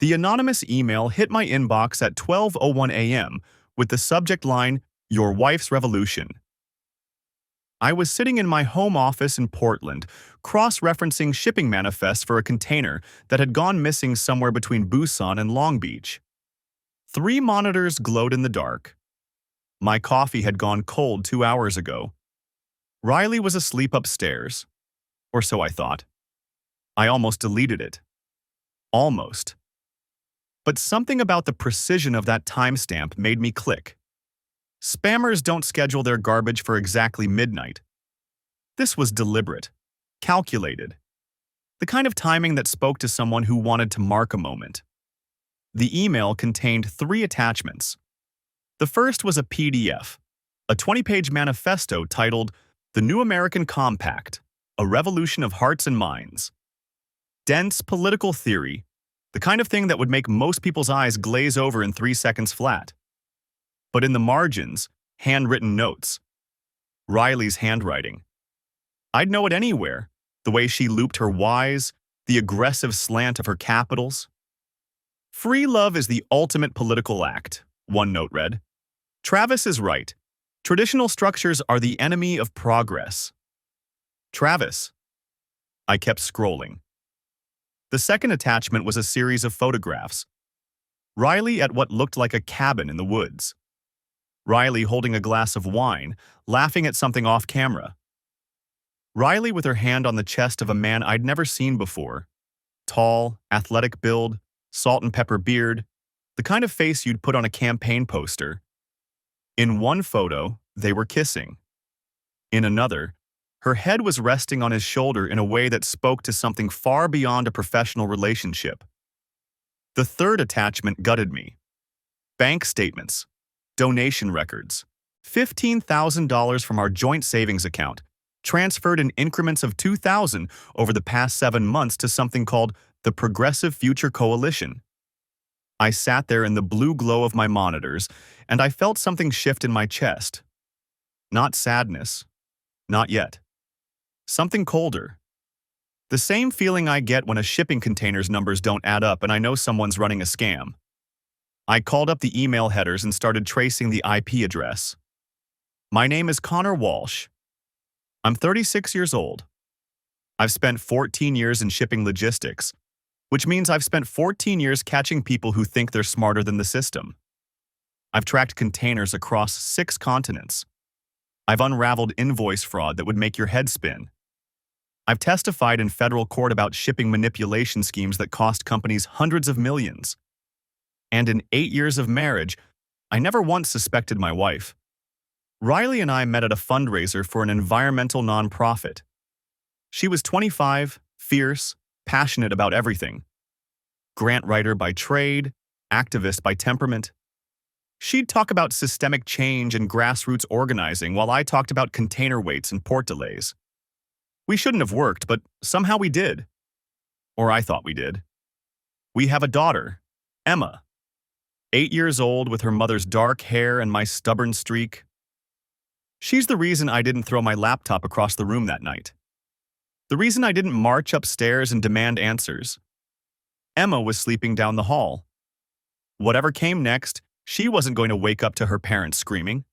The anonymous email hit my inbox at 12:01 a.m. with the subject line, "Your wife's revolution." I was sitting in my home office in Portland, cross-referencing shipping manifests for a container that had gone missing somewhere between Busan and Long Beach. 3 monitors glowed in the dark. My coffee had gone cold 2 hours ago. Riley was asleep upstairs. Or so I thought. I almost deleted it. Almost. But something about the precision of that timestamp made me click. Spammers don't schedule their garbage for exactly midnight. This was deliberate, calculated, the kind of timing that spoke to someone who wanted to mark a moment. The email contained 3 attachments. The first was a PDF, a 20-page manifesto titled "The New American Compact, A Revolution of Hearts and Minds." Dense political theory, the kind of thing that would make most people's eyes glaze over in 3 seconds flat. But in the margins, handwritten notes. Riley's handwriting. I'd know it anywhere, the way she looped her Ys, the aggressive slant of her capitals. "Free love is the ultimate political act," one note read. "Travis is right. Traditional structures are the enemy of progress." Travis. I kept scrolling. The second attachment was a series of photographs. Riley at what looked like a cabin in the woods. Riley holding a glass of wine, laughing at something off camera. Riley with her hand on the chest of a man I'd never seen before. Tall, athletic build, salt and pepper beard, the kind of face you'd put on a campaign poster. In one photo, they were kissing. In another, her head was resting on his shoulder in a way that spoke to something far beyond a professional relationship. The third attachment gutted me. Bank statements. Donation records. $15,000 from our joint savings account, transferred in increments of $2,000 over the past 7 months to something called the Progressive Future Coalition. I sat there in the blue glow of my monitors, and I felt something shift in my chest. Not sadness. Not yet. Something colder. The same feeling I get when a shipping container's numbers don't add up and I know someone's running a scam. I called up the email headers and started tracing the IP address. My name is Connor Walsh. I'm 36 years old. I've spent 14 years in shipping logistics, which means I've spent 14 years catching people who think they're smarter than the system. I've tracked containers across 6 continents. I've unraveled invoice fraud that would make your head spin. I've testified in federal court about shipping manipulation schemes that cost companies hundreds of millions. And in 8 years of marriage, I never once suspected my wife. Riley and I met at a fundraiser for an environmental nonprofit. She was 25, fierce, passionate about everything. Grant writer by trade, activist by temperament. She'd talk about systemic change and grassroots organizing while I talked about container waits and port delays. We shouldn't have worked, but somehow we did. Or I thought we did. We have a daughter, Emma. 8 years old with her mother's dark hair and my stubborn streak. She's the reason I didn't throw my laptop across the room that night. The reason I didn't march upstairs and demand answers. Emma was sleeping down the hall. Whatever came next, she wasn't going to wake up to her parents screaming.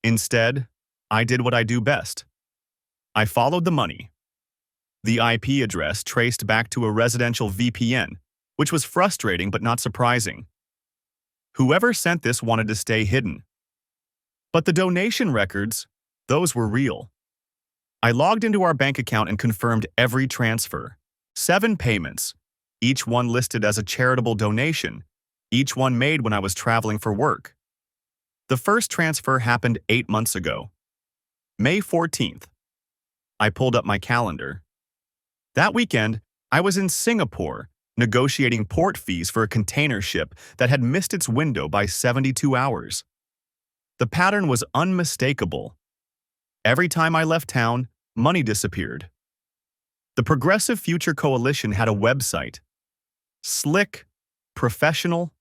Instead, I did what I do best. I followed the money. The IP address traced back to a residential VPN, which was frustrating but not surprising. Whoever sent this wanted to stay hidden. But the donation records, those were real. I logged into our bank account and confirmed every transfer. 7 payments, each one listed as a charitable donation, each one made when I was traveling for work. The first transfer happened 8 months ago. May 14th. I pulled up my calendar. That weekend, I was in Singapore, negotiating port fees for a container ship that had missed its window by 72 hours. The pattern was unmistakable. Every time I left town, money disappeared. The Progressive Future Coalition had a website. Slick, professional,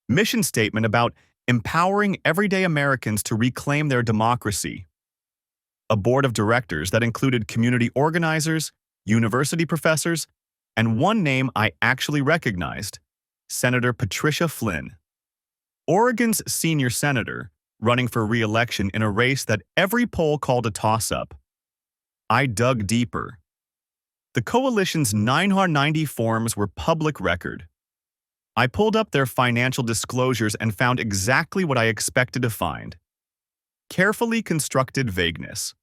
mission statement about empowering everyday Americans to reclaim their democracy. A board of directors that included community organizers, university professors, and one name I actually recognized, Senator Patricia Flynn, Oregon's senior senator, running for re-election in a race that every poll called a toss-up. I dug deeper. The coalition's 990 forms were public record. I pulled up their financial disclosures and found exactly what I expected to find. Carefully constructed vagueness.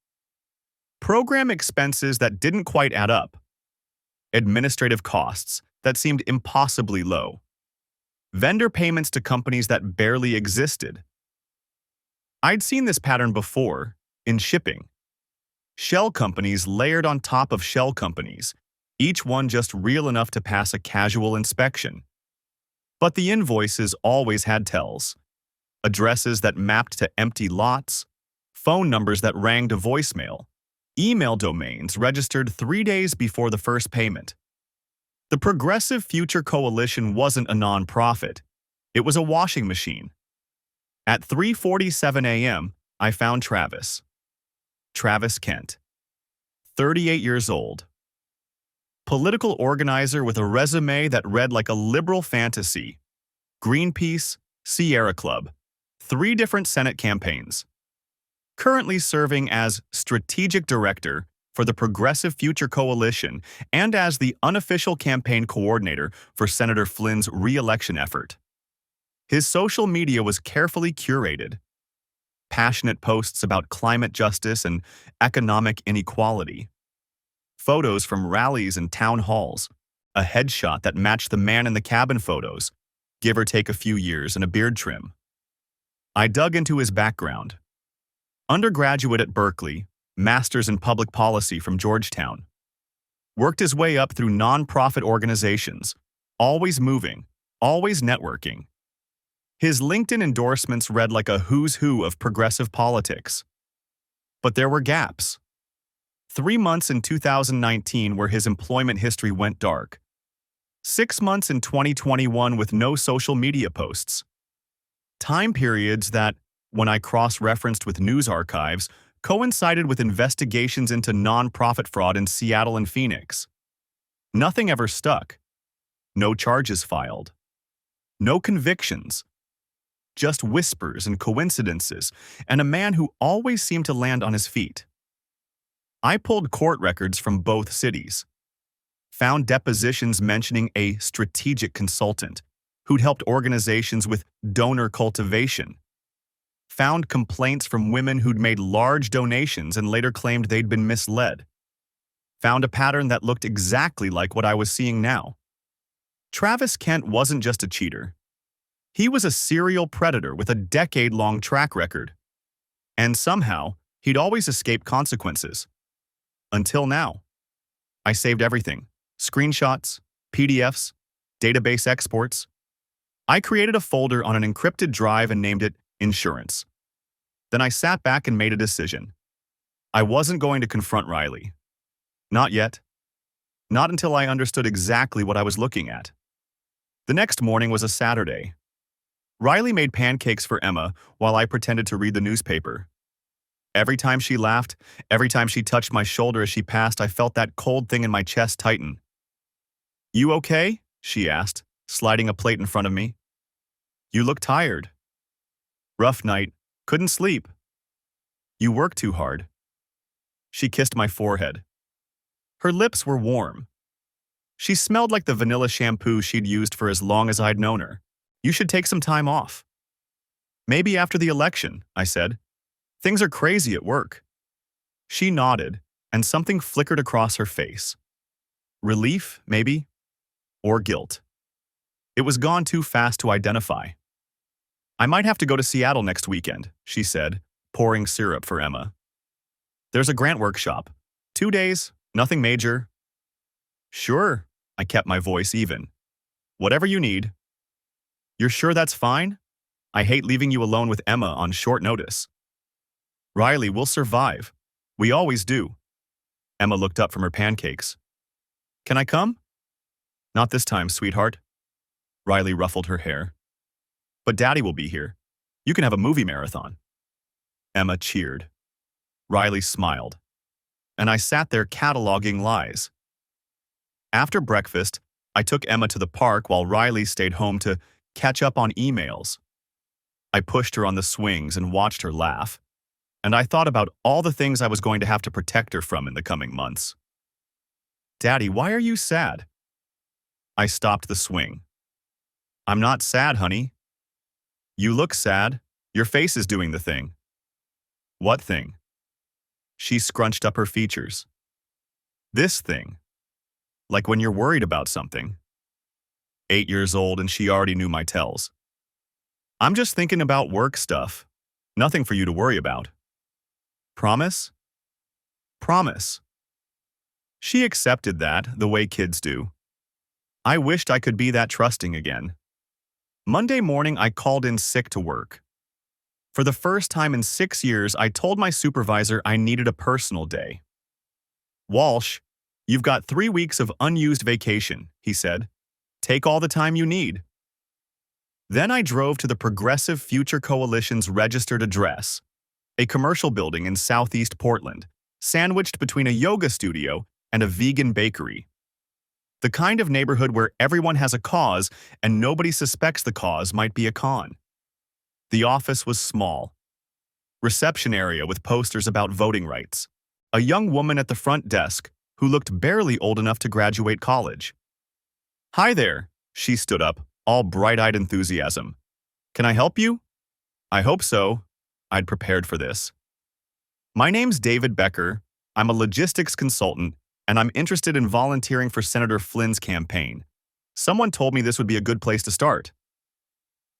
Program expenses that didn't quite add up. Administrative costs that seemed impossibly low. Vendor payments to companies that barely existed. I'd seen this pattern before, in shipping. Shell companies layered on top of shell companies, each one just real enough to pass a casual inspection. But the invoices always had tells. Addresses that mapped to empty lots, phone numbers that rang to voicemail, email domains registered 3 days before the first payment. The Progressive Future Coalition wasn't a nonprofit. It was a washing machine. At 3:47 a.m., I found Travis. Travis Kent, 38 years old. Political organizer with a resume that read like a liberal fantasy. Greenpeace, Sierra Club, 3 different Senate campaigns. Currently serving as strategic director for the Progressive Future Coalition and as the unofficial campaign coordinator for Senator Flynn's re-election effort. His social media was carefully curated. Passionate posts about climate justice and economic inequality. Photos from rallies and town halls. A headshot that matched the man in the cabin photos, give or take a few years and a beard trim. I dug into his background. Undergraduate at Berkeley, master's in public policy from Georgetown. Worked his way up through nonprofit organizations, always moving, always networking. His LinkedIn endorsements read like a who's who of progressive politics. But there were gaps. 3 months in 2019 where his employment history went dark. 6 months in 2021 with no social media posts. Time periods that, when I cross-referenced with news archives, coincided with investigations into nonprofit fraud in Seattle and Phoenix. Nothing ever stuck. No charges filed. No convictions. Just whispers and coincidences, and a man who always seemed to land on his feet. I pulled court records from both cities. Found depositions mentioning a strategic consultant who'd helped organizations with donor cultivation. Found complaints from women who'd made large donations and later claimed they'd been misled. Found a pattern that looked exactly like what I was seeing now. Travis Kent wasn't just a cheater. He was a serial predator with a decade-long track record. And somehow, he'd always escape consequences. Until now. I saved everything. Screenshots, PDFs, database exports. I created a folder on an encrypted drive and named it Insurance. Then I sat back and made a decision. I wasn't going to confront Riley. Not yet. Not until I understood exactly what I was looking at. The next morning was a Saturday. Riley made pancakes for Emma while I pretended to read the newspaper. Every time she laughed, every time she touched my shoulder as she passed, I felt that cold thing in my chest tighten. "You okay?" she asked, sliding a plate in front of me. "You look tired." "Rough night. Couldn't sleep." "You work too hard." She kissed my forehead. Her lips were warm. She smelled like the vanilla shampoo she'd used for as long as I'd known her. "You should take some time off." "Maybe after the election," I said. "Things are crazy at work." She nodded, and something flickered across her face. Relief, maybe? Or guilt. It was gone too fast to identify. "I might have to go to Seattle next weekend," she said, pouring syrup for Emma. "There's a grant workshop. 2 days, nothing major." "Sure," I kept my voice even. "Whatever you need." "You're sure that's fine? I hate leaving you alone with Emma on short notice." "Riley, we'll survive. We always do." Emma looked up from her pancakes. "Can I come?" "Not this time, sweetheart." Riley ruffled her hair. "But Daddy will be here. You can have a movie marathon." Emma cheered. Riley smiled. And I sat there cataloging lies. After breakfast, I took Emma to the park while Riley stayed home to catch up on emails. I pushed her on the swings and watched her laugh, and I thought about all the things I was going to have to protect her from in the coming months. Daddy, why are you sad? I stopped the swing. I'm not sad, honey. You look sad. Your face is doing the thing. What thing? She scrunched up her features. This thing. Like when you're worried about something. 8 years old and she already knew my tells. I'm just thinking about work stuff. Nothing for you to worry about. Promise? Promise. She accepted that, the way kids do. I wished I could be that trusting again. Monday morning, I called in sick to work. For the first time in 6 years, I told my supervisor I needed a personal day. Walsh, you've got 3 weeks of unused vacation, he said. Take all the time you need. Then I drove to the Progressive Future Coalition's registered address, a commercial building in southeast Portland, sandwiched between a yoga studio and a vegan bakery. The kind of neighborhood where everyone has a cause and nobody suspects the cause might be a con. The office was small. Reception area with posters about voting rights. A young woman at the front desk who looked barely old enough to graduate college. Hi there, she stood up, all bright-eyed enthusiasm. Can I help you? I hope so. I'd prepared for this. My name's David Becker. I'm a logistics consultant, and I'm interested in volunteering for Senator Flynn's campaign. Someone told me this would be a good place to start.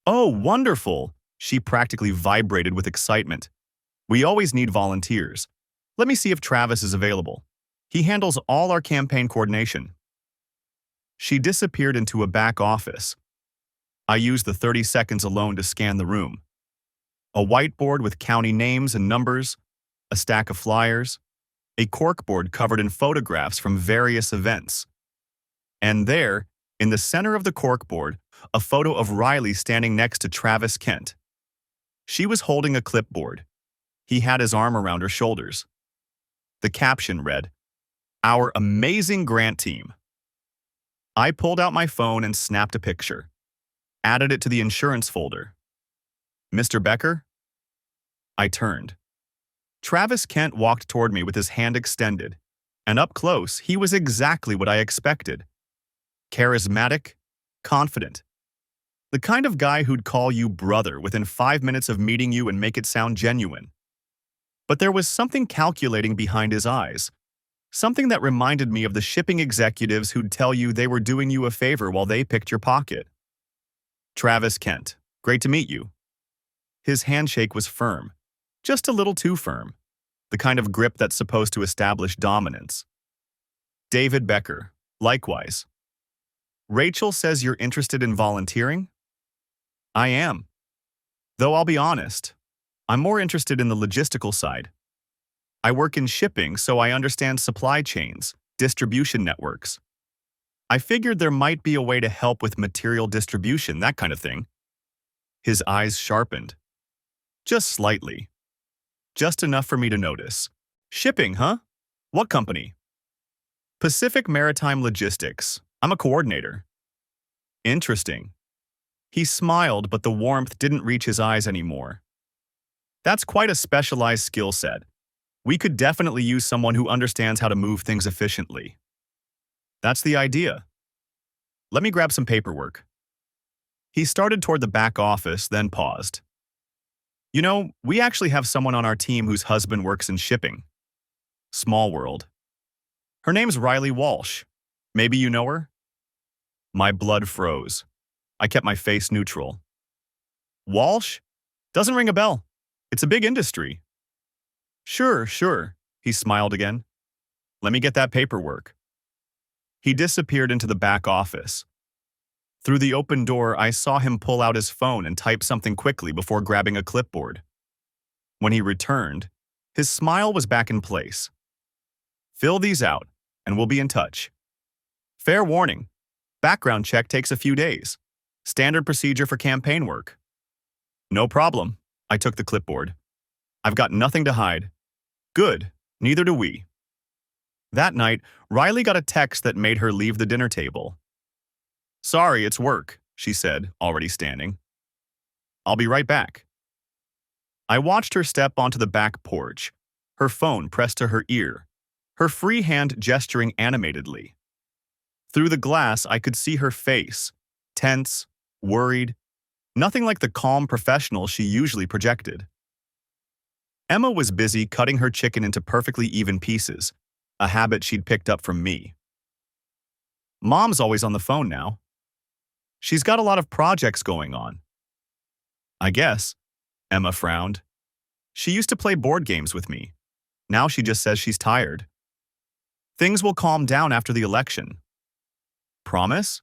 Oh, wonderful! She practically vibrated with excitement. We always need volunteers. Let me see if Travis is available. He handles all our campaign coordination. She disappeared into a back office. I used the 30 seconds alone to scan the room. A whiteboard with county names and numbers, a stack of flyers, a corkboard covered in photographs from various events. And there, in the center of the corkboard, a photo of Riley standing next to Travis Kent. She was holding a clipboard. He had his arm around her shoulders. The caption read, "Our amazing grant team." I pulled out my phone and snapped a picture. Added it to the insurance folder. Mr. Becker? I turned. Travis Kent walked toward me with his hand extended, and up close, he was exactly what I expected. Charismatic, confident. The kind of guy who'd call you brother within 5 minutes of meeting you and make it sound genuine. But there was something calculating behind his eyes, something that reminded me of the shipping executives who'd tell you they were doing you a favor while they picked your pocket. Travis Kent, great to meet you. His handshake was firm, just a little too firm, the kind of grip that's supposed to establish dominance. David Becker, likewise. Rachel says you're interested in volunteering? I am. Though I'll be honest, I'm more interested in the logistical side. I work in shipping, so I understand supply chains, distribution networks. I figured there might be a way to help with material distribution, that kind of thing. His eyes sharpened. Just slightly. Just enough for me to notice. Shipping, huh? What company? Pacific Maritime Logistics. I'm a coordinator. Interesting. He smiled, but the warmth didn't reach his eyes anymore. That's quite a specialized skill set. We could definitely use someone who understands how to move things efficiently. That's the idea. Let me grab some paperwork. He started toward the back office, then paused. You know, we actually have someone on our team whose husband works in shipping. Small world. Her name's Riley Walsh. Maybe you know her? My blood froze. I kept my face neutral. Walsh? Doesn't ring a bell. It's a big industry. Sure, he smiled again. Let me get that paperwork. He disappeared into the back office. Through the open door, I saw him pull out his phone and type something quickly before grabbing a clipboard. When he returned, his smile was back in place. Fill these out, and we'll be in touch. Fair warning, background check takes a few days. Standard procedure for campaign work. No problem, I took the clipboard. I've got nothing to hide. Good, neither do we. That night, Riley got a text that made her leave the dinner table. Sorry, it's work, she said, already standing. I'll be right back. I watched her step onto the back porch, her phone pressed to her ear, her free hand gesturing animatedly. Through the glass, I could see her face, tense, worried, nothing like the calm professional she usually projected. Emma was busy cutting her chicken into perfectly even pieces, a habit she'd picked up from me. Mom's always on the phone now. She's got a lot of projects going on. I guess, Emma frowned. She used to play board games with me. Now she just says she's tired. Things will calm down after the election. Promise?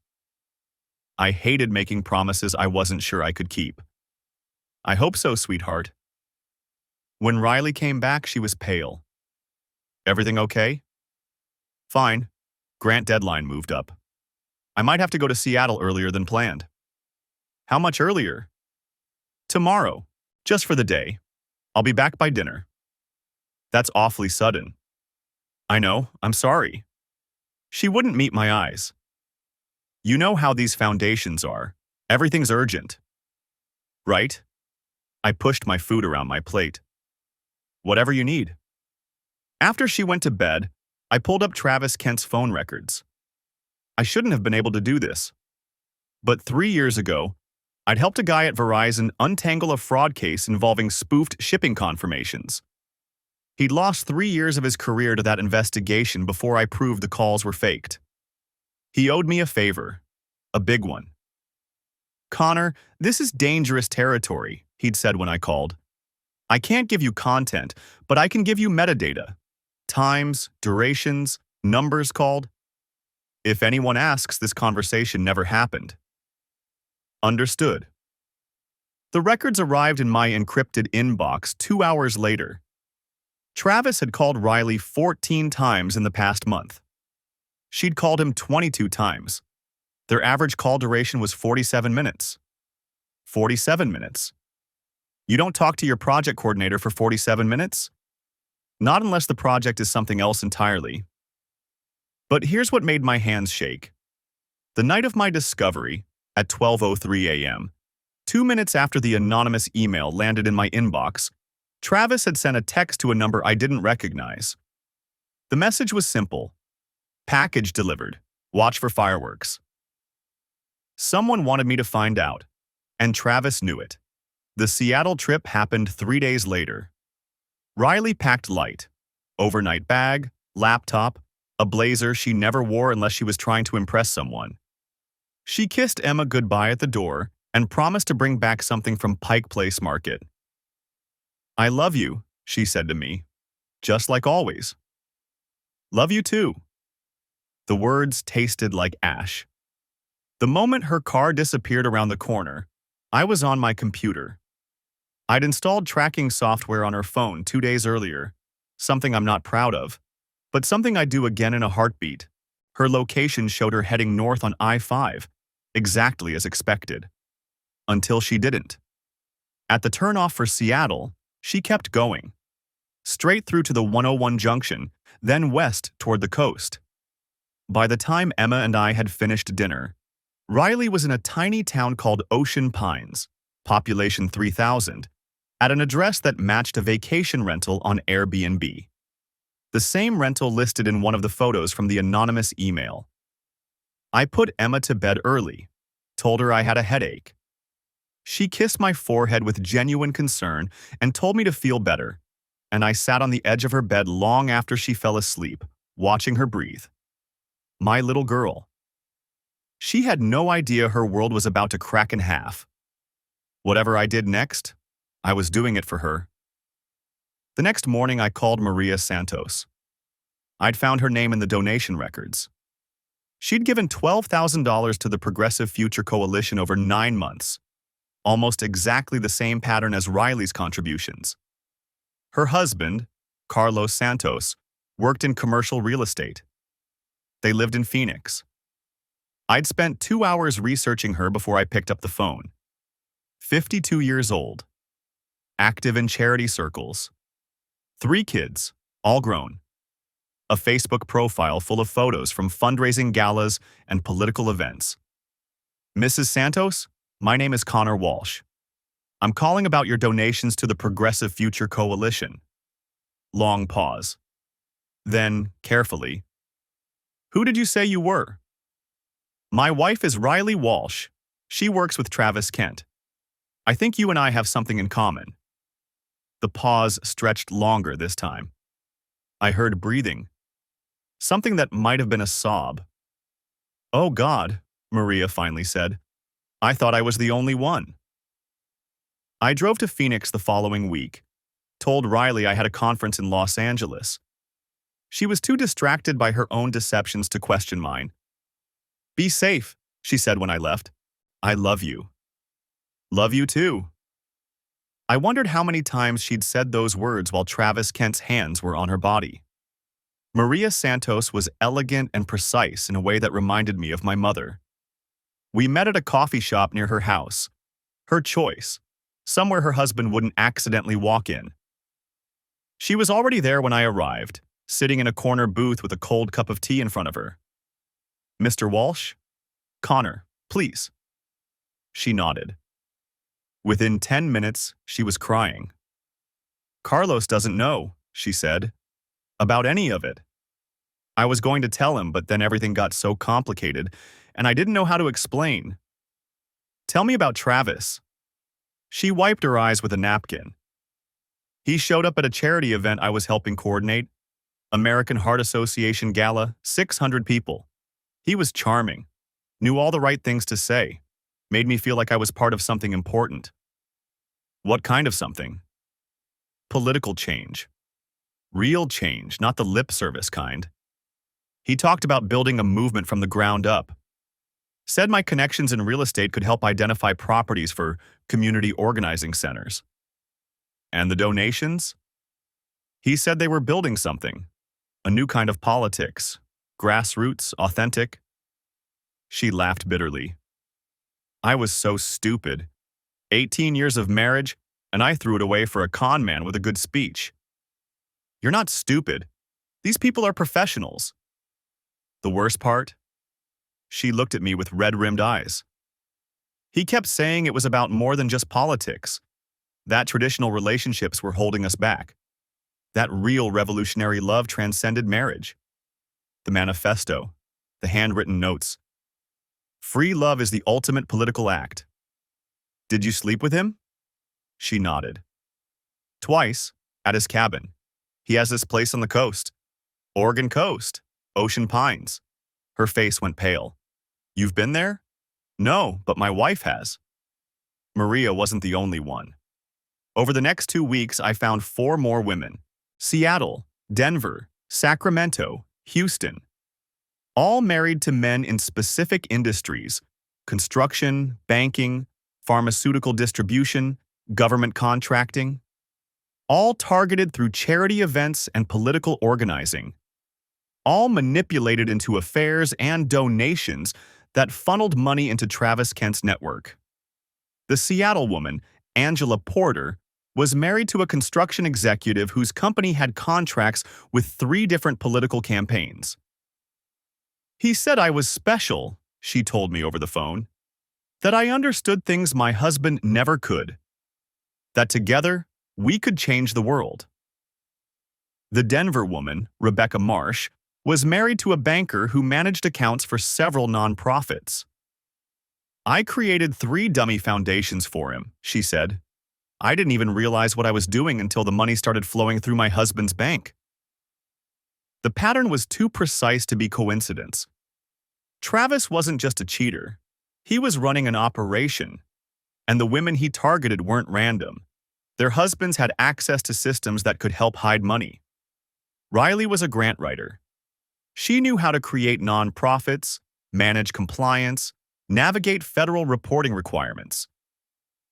I hated making promises I wasn't sure I could keep. I hope so, sweetheart. When Riley came back, she was pale. Everything okay? Fine. Grant deadline moved up. I might have to go to Seattle earlier than planned. How much earlier? Tomorrow, just for the day. I'll be back by dinner. That's awfully sudden. I know, I'm sorry. She wouldn't meet my eyes. You know how these foundations are. Everything's urgent. Right? I pushed my food around my plate. Whatever you need. After she went to bed, I pulled up Travis Kent's phone records. I shouldn't have been able to do this. But 3 years ago, I'd helped a guy at Verizon untangle a fraud case involving spoofed shipping confirmations. He'd lost 3 years of his career to that investigation before I proved the calls were faked. He owed me a favor, a big one. Connor, this is dangerous territory, he'd said when I called. I can't give you content, but I can give you metadata. Times, durations, numbers called. If anyone asks, this conversation never happened. Understood. The records arrived in my encrypted inbox 2 hours later. Travis had called Riley 14 times in the past month. She'd called him 22 times. Their average call duration was 47 minutes. 47 minutes. You don't talk to your project coordinator for 47 minutes? Not unless the project is something else entirely. But here's what made my hands shake. The night of my discovery, at 12:03 a.m., 2 minutes after the anonymous email landed in my inbox, Travis had sent a text to a number I didn't recognize. The message was simple. Package delivered. Watch for fireworks. Someone wanted me to find out, and Travis knew it. The Seattle trip happened 3 days later. Riley packed light. Overnight bag, laptop, a blazer she never wore unless she was trying to impress someone. She kissed Emma goodbye at the door and promised to bring back something from Pike Place Market. I love you, she said to me, just like always. Love you too. The words tasted like ash. The moment her car disappeared around the corner, I was on my computer. I'd installed tracking software on her phone 2 days earlier, something I'm not proud of, but something I'd do again in a heartbeat. Her location showed her heading north on I-5, exactly as expected. Until she didn't. At the turnoff for Seattle, she kept going. Straight through to the 101 junction, then west toward the coast. By the time Emma and I had finished dinner, Riley was in a tiny town called Ocean Pines, population 3,000, at an address that matched a vacation rental on Airbnb. The same rental listed in one of the photos from the anonymous email. I put Emma to bed early, told her I had a headache. She kissed my forehead with genuine concern and told me to feel better, and I sat on the edge of her bed long after she fell asleep, watching her breathe. My little girl. She had no idea her world was about to crack in half. Whatever I did next, I was doing it for her. The next morning, I called Maria Santos. I'd found her name in the donation records. She'd given $12,000 to the Progressive Future Coalition over 9 months, almost exactly the same pattern as Riley's contributions. Her husband, Carlos Santos, worked in commercial real estate. They lived in Phoenix. I'd spent 2 hours researching her before I picked up the phone. 52 years old. Active in charity circles. 3 kids, all grown. A Facebook profile full of photos from fundraising galas and political events. Mrs. Santos, my name is Connor Walsh. I'm calling about your donations to the Progressive Future Coalition. Long pause. Then, carefully, who did you say you were? My wife is Riley Walsh. She works with Travis Kent. I think you and I have something in common. The pause stretched longer this time. I heard breathing. Something that might have been a sob. Oh God, Maria finally said. I thought I was the only one. I drove to Phoenix the following week, told Riley I had a conference in Los Angeles. She was too distracted by her own deceptions to question mine. Be safe, she said when I left. I love you. Love you too. I wondered how many times she'd said those words while Travis Kent's hands were on her body. Maria Santos was elegant and precise in a way that reminded me of my mother. We met at a coffee shop near her house. Her choice, somewhere her husband wouldn't accidentally walk in. She was already there when I arrived, sitting in a corner booth with a cold cup of tea in front of her. Mr. Walsh? Connor, please. She nodded. Within 10 minutes, she was crying. Carlos doesn't know, she said, about any of it. I was going to tell him, but then everything got so complicated, and I didn't know how to explain. Tell me about Travis. She wiped her eyes with a napkin. He showed up at a charity event I was helping coordinate. American Heart Association Gala, 600 people. He was charming, knew all the right things to say, made me feel like I was part of something important. What kind of something? Political change. Real change, not the lip service kind. He talked about building a movement from the ground up. Said my connections in real estate could help identify properties for community organizing centers. And the donations? He said they were building something. A new kind of politics. Grassroots, authentic. She laughed bitterly. I was so stupid. 18 years of marriage, and I threw it away for a con man with a good speech. You're not stupid. These people are professionals. The worst part? She looked at me with red-rimmed eyes. He kept saying it was about more than just politics. That traditional relationships were holding us back. That real revolutionary love transcended marriage. The manifesto, the handwritten notes. Free love is the ultimate political act. Did you sleep with him? She nodded. Twice, at his cabin. He has this place on the coast. Oregon coast, Ocean Pines. Her face went pale. You've been there? No, but my wife has. Maria wasn't the only one. Over the next 2 weeks, I found 4 more women. Seattle, Denver, Sacramento, Houston. All married to men in specific industries: construction, banking, pharmaceutical distribution, government contracting. All targeted through charity events and political organizing. All manipulated into affairs and donations that funneled money into Travis Kent's network. The Seattle woman, Angela Porter, was married to a construction executive whose company had contracts with 3 different political campaigns. He said I was special, she told me over the phone, that I understood things my husband never could, that together we could change the world. The Denver woman, Rebecca Marsh, was married to a banker who managed accounts for several nonprofits. I created 3 dummy foundations for him, she said. I didn't even realize what I was doing until the money started flowing through my husband's bank. The pattern was too precise to be coincidence. Travis wasn't just a cheater. He was running an operation. And the women he targeted weren't random. Their husbands had access to systems that could help hide money. Riley was a grant writer. She knew how to create nonprofits, manage compliance, navigate federal reporting requirements.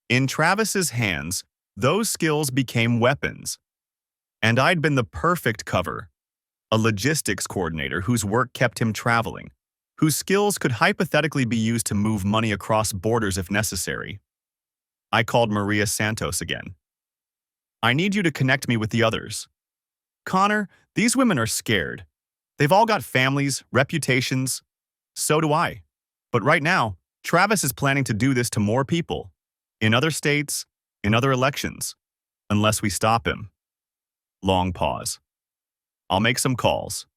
In Travis's hands, those skills became weapons. And I'd been the perfect cover, a logistics coordinator whose work kept him traveling, whose skills could hypothetically be used to move money across borders if necessary. I called Maria Santos again. I need you to connect me with the others. Connor, these women are scared. They've all got families, reputations. So do I. But right now, Travis is planning to do this to more people, in other states, in other elections, unless we stop him. Long pause. I'll make some calls.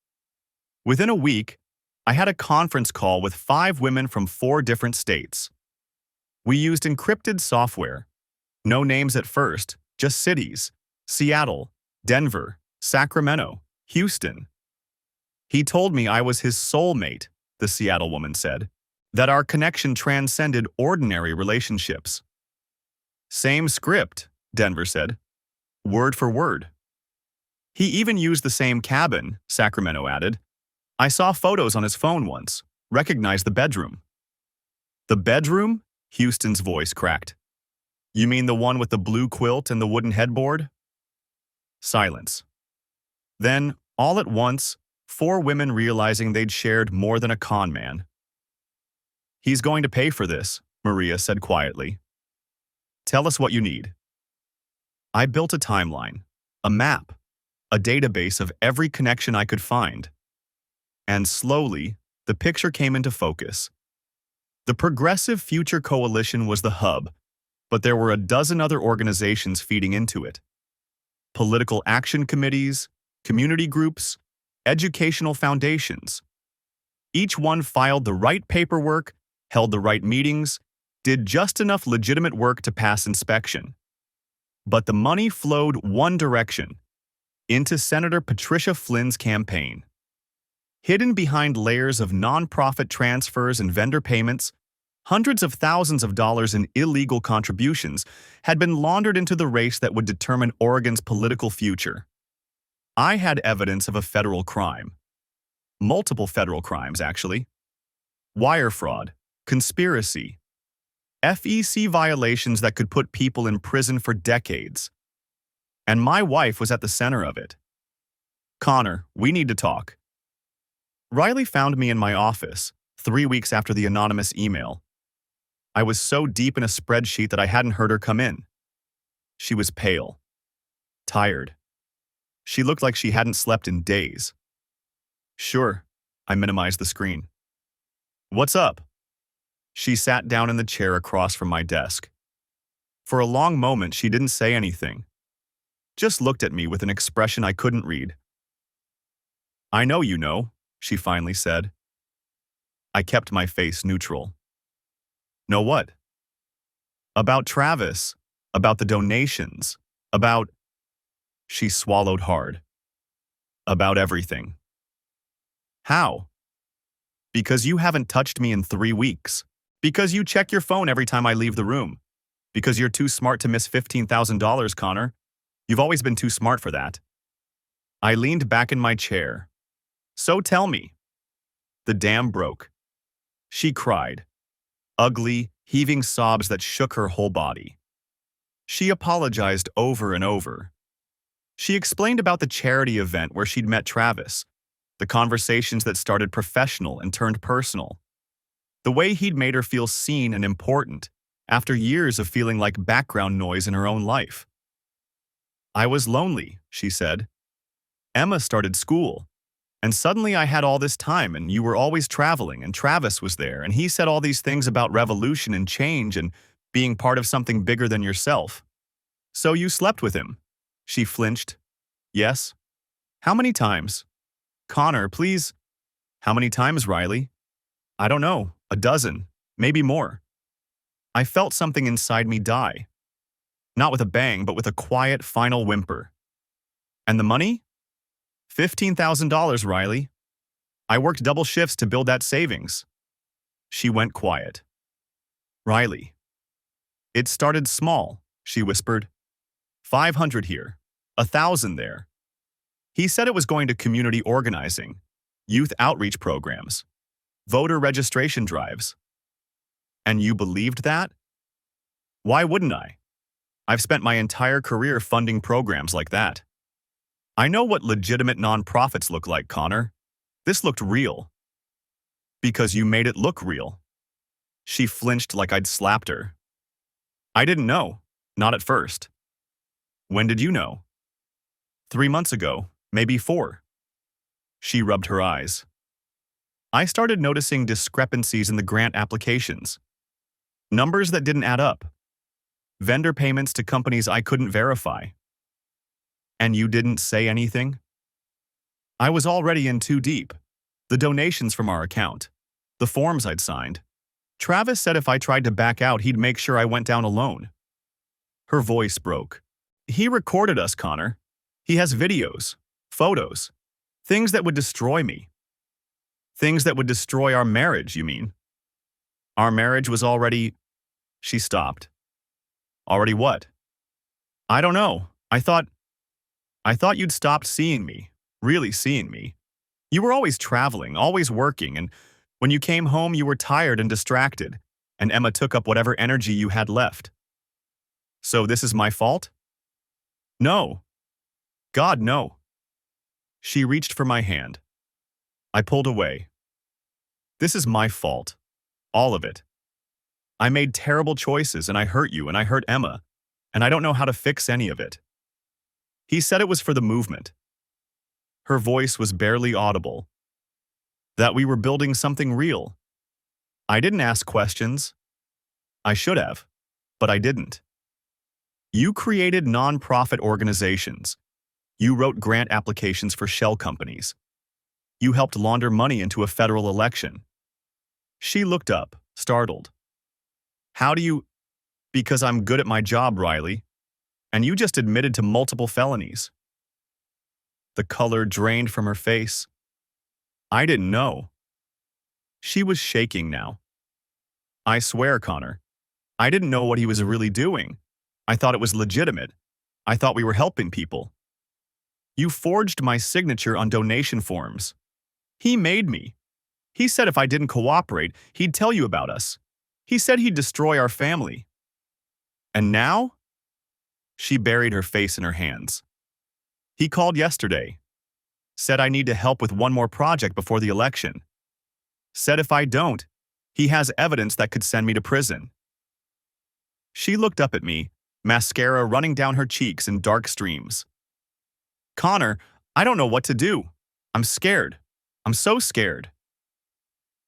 Within a week, I had a conference call with 5 women from 4 different states. We used encrypted software. No names at first, just cities: Seattle, Denver, Sacramento, Houston. He told me I was his soulmate, the Seattle woman said, that our connection transcended ordinary relationships. Same script, Denver said, word for word. He even used the same cabin, Sacramento added. I saw photos on his phone once, recognized the bedroom. The bedroom? Houston's voice cracked. You mean the one with the blue quilt and the wooden headboard? Silence. Then, all at once, 4 women realizing they'd shared more than a con man. He's going to pay for this, Maria said quietly. Tell us what you need. I built a timeline, a map, a database of every connection I could find. And slowly, the picture came into focus. The Progressive Future Coalition was the hub, but there were a dozen other organizations feeding into it. Political action committees, community groups, educational foundations. Each one filed the right paperwork, held the right meetings, did just enough legitimate work to pass inspection. But the money flowed one direction, into Senator Patricia Flynn's campaign. Hidden behind layers of nonprofit transfers and vendor payments, hundreds of thousands of dollars in illegal contributions had been laundered into the race that would determine Oregon's political future. I had evidence of a federal crime. Multiple federal crimes, actually. Wire fraud, conspiracy, FEC violations that could put people in prison for decades. And my wife was at the center of it. Connor, we need to talk. Riley found me in my office, 3 weeks after the anonymous email. I was so deep in a spreadsheet that I hadn't heard her come in. She was pale, tired. She looked like she hadn't slept in days. Sure, I minimized the screen. What's up? She sat down in the chair across from my desk. For a long moment, she didn't say anything. Just looked at me with an expression I couldn't read. I know you know, she finally said. I kept my face neutral. Know what? About Travis, about the donations, about... She swallowed hard. About everything. How? Because you haven't touched me in 3 weeks. Because you check your phone every time I leave the room. Because you're too smart to miss $15,000, Connor. You've always been too smart for that. I leaned back in my chair. So tell me. The dam broke. She cried. Ugly, heaving sobs that shook her whole body. She apologized over and over. She explained about the charity event where she'd met Travis, the conversations that started professional and turned personal, the way he'd made her feel seen and important after years of feeling like background noise in her own life. I was lonely, she said. Emma started school, and suddenly I had all this time and you were always traveling and Travis was there and he said all these things about revolution and change and being part of something bigger than yourself. So you slept with him. She flinched. Yes. How many times? Connor, please. How many times, Riley? I don't know, a dozen, maybe more. I felt something inside me die. Not with a bang, but with a quiet, final whimper. And the money? $15,000, Riley. I worked double shifts to build that savings. She went quiet. Riley. It started small, she whispered. 500 here, 1,000 there. He said it was going to community organizing, youth outreach programs, voter registration drives. And you believed that? Why wouldn't I? I've spent my entire career funding programs like that. I know what legitimate nonprofits look like, Connor. This looked real. Because you made it look real. She flinched like I'd slapped her. I didn't know, not at first. When did you know? 3 months ago, maybe 4. She rubbed her eyes. I started noticing discrepancies in the grant applications. Numbers that didn't add up. Vendor payments to companies I couldn't verify. And you didn't say anything? I was already in too deep. The donations from our account. The forms I'd signed. Travis said if I tried to back out, he'd make sure I went down alone. Her voice broke. He recorded us, Connor. He has videos, photos, things that would destroy me. Things that would destroy our marriage, you mean? Our marriage was already… She stopped. Already what? I don't know. I thought you'd stopped seeing me, really seeing me. You were always traveling, always working, and when you came home you were tired and distracted, and Emma took up whatever energy you had left. So this is my fault? No. God, no. She reached for my hand. I pulled away. This is my fault. All of it. I made terrible choices and I hurt you and I hurt Emma, and I don't know how to fix any of it. He said it was for the movement. Her voice was barely audible. That we were building something real. I didn't ask questions. I should have, but I didn't. You created non-profit organizations. You wrote grant applications for shell companies. You helped launder money into a federal election. She looked up, startled. How do you… Because I'm good at my job, Riley. And you just admitted to multiple felonies. The color drained from her face. I didn't know. She was shaking now. I swear, Connor, I didn't know what he was really doing. I thought it was legitimate. I thought we were helping people. You forged my signature on donation forms. He made me. He said if I didn't cooperate, he'd tell you about us. He said he'd destroy our family. And now? She buried her face in her hands. He called yesterday. Said I need to help with one more project before the election. Said if I don't, he has evidence that could send me to prison. She looked up at me, mascara running down her cheeks in dark streams. Connor, I don't know what to do. I'm scared. I'm so scared.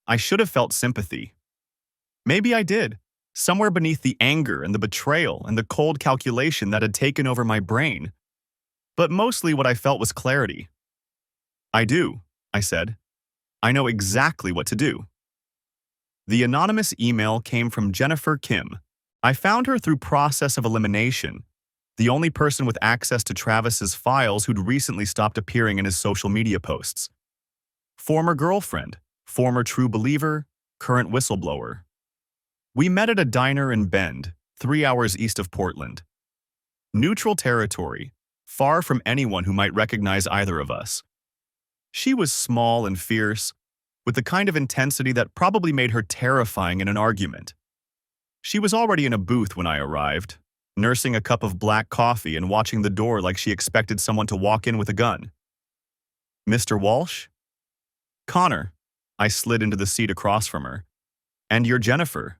I should have felt sympathy. Maybe I did, somewhere beneath the anger and the betrayal and the cold calculation that had taken over my brain. But mostly what I felt was clarity. I do, I said. I know exactly what to do. The anonymous email came from Jennifer Kim. I found her through process of elimination, the only person with access to Travis's files who'd recently stopped appearing in his social media posts. Former girlfriend, former true believer, current whistleblower. We met at a diner in Bend, 3 hours east of Portland. Neutral territory, far from anyone who might recognize either of us. She was small and fierce, with the kind of intensity that probably made her terrifying in an argument. She was already in a booth when I arrived, nursing a cup of black coffee and watching the door like she expected someone to walk in with a gun. Mr. Walsh? Connor. I slid into the seat across from her. And you're Jennifer.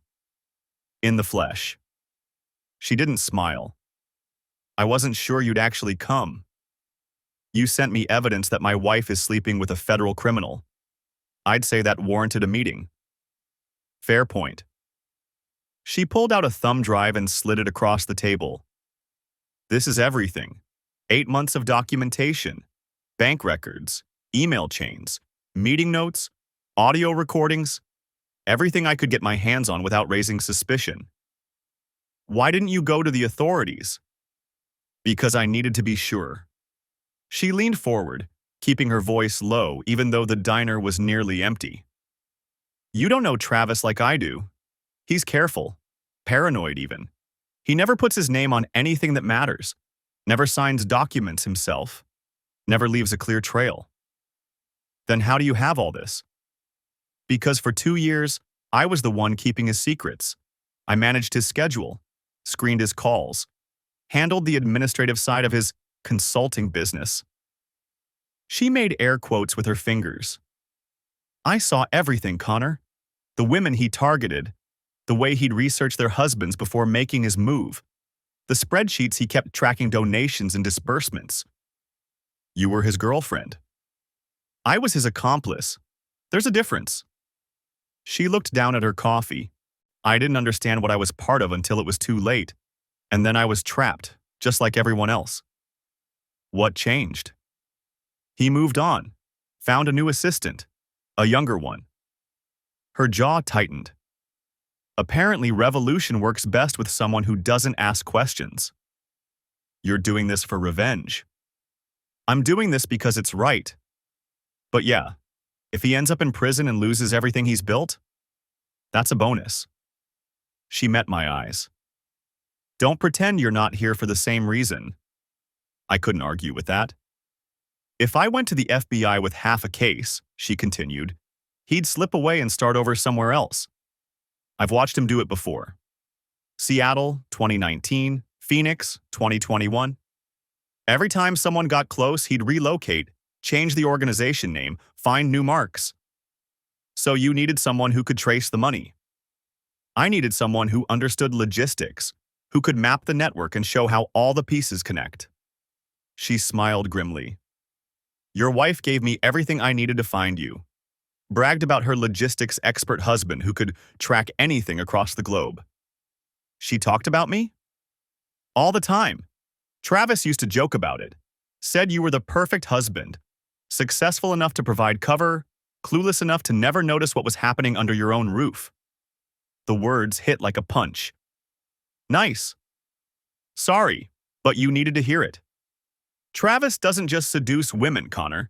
In the flesh. She didn't smile. I wasn't sure you'd actually come. You sent me evidence that my wife is sleeping with a federal criminal. I'd say that warranted a meeting. Fair point. She pulled out a thumb drive and slid it across the table. This is everything. 8 months of documentation, bank records, email chains, meeting notes, audio recordings, everything I could get my hands on without raising suspicion. Why didn't you go to the authorities? Because I needed to be sure. She leaned forward, keeping her voice low even though the diner was nearly empty. You don't know Travis like I do. He's careful, paranoid even. He never puts his name on anything that matters, never signs documents himself, never leaves a clear trail. Then how do you have all this? Because for 2 years, I was the one keeping his secrets. I managed his schedule, screened his calls, handled the administrative side of his consulting business. She made air quotes with her fingers. I saw everything, Connor. The women he targeted, the way he'd researched their husbands before making his move, the spreadsheets he kept tracking donations and disbursements. You were his girlfriend. I was his accomplice. There's a difference. She looked down at her coffee. I didn't understand what I was part of until it was too late, and then I was trapped, just like everyone else. What changed? He moved on, found a new assistant, a younger one. Her jaw tightened. Apparently, revolution works best with someone who doesn't ask questions. You're doing this for revenge. I'm doing this because it's right. But yeah, if he ends up in prison and loses everything he's built, that's a bonus. She met my eyes. Don't pretend you're not here for the same reason. I couldn't argue with that. If I went to the FBI with half a case, she continued, he'd slip away and start over somewhere else. I've watched him do it before. Seattle, 2019, Phoenix, 2021. Every time someone got close, he'd relocate, change the organization name, find new marks. So you needed someone who could trace the money. I needed someone who understood logistics, who could map the network and show how all the pieces connect. She smiled grimly. Your wife gave me everything I needed to find you. Bragged about her logistics expert husband who could track anything across the globe. She talked about me? All the time. Travis used to joke about it. Said you were the perfect husband. Successful enough to provide cover, clueless enough to never notice what was happening under your own roof. The words hit like a punch. Nice. Sorry, but you needed to hear it. Travis doesn't just seduce women, Connor.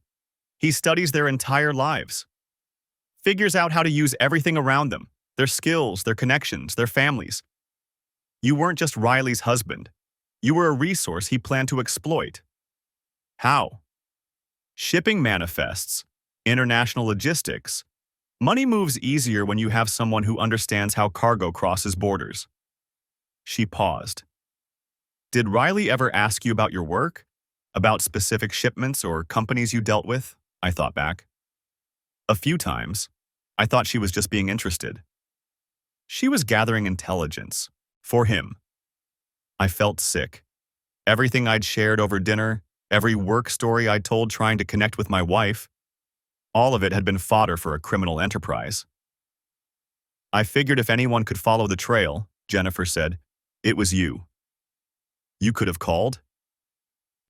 He studies their entire lives. Figures out how to use everything around them, their skills, their connections, their families. You weren't just Riley's husband. You were a resource he planned to exploit. How? Shipping manifests, international logistics. Money moves easier when you have someone who understands how cargo crosses borders. She paused. Did Riley ever ask you about your work? About specific shipments or companies you dealt with? I thought back. A few times. I thought she was just being interested. She was gathering intelligence. For him. I felt sick. Everything I'd shared over dinner, every work story I'd told trying to connect with my wife, all of it had been fodder for a criminal enterprise. I figured if anyone could follow the trail, Jennifer said, it was you. You could have called?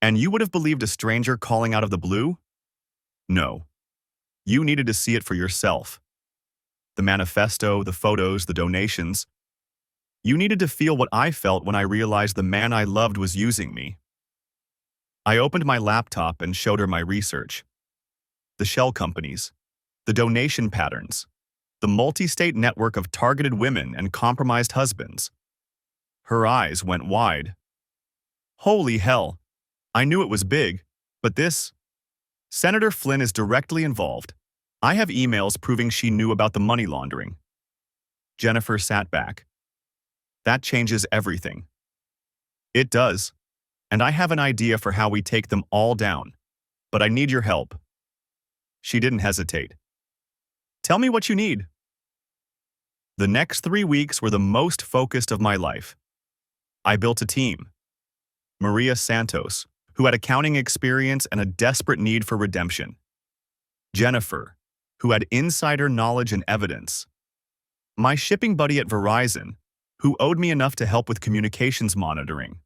And you would have believed a stranger calling out of the blue? No. You needed to see it for yourself. The manifesto, the photos, the donations. You needed to feel what I felt when I realized the man I loved was using me. I opened my laptop and showed her my research. The shell companies, the donation patterns, the multi-state network of targeted women and compromised husbands. Her eyes went wide. Holy hell, I knew it was big, but this? Senator Flynn is directly involved. I have emails proving she knew about the money laundering. Jennifer sat back. That changes everything. It does, and I have an idea for how we take them all down, but I need your help. She didn't hesitate. Tell me what you need. The next 3 weeks were the most focused of my life. I built a team. Maria Santos, who had accounting experience and a desperate need for redemption. Jennifer, who had insider knowledge and evidence. My shipping buddy at Verizon, who owed me enough to help with communications monitoring.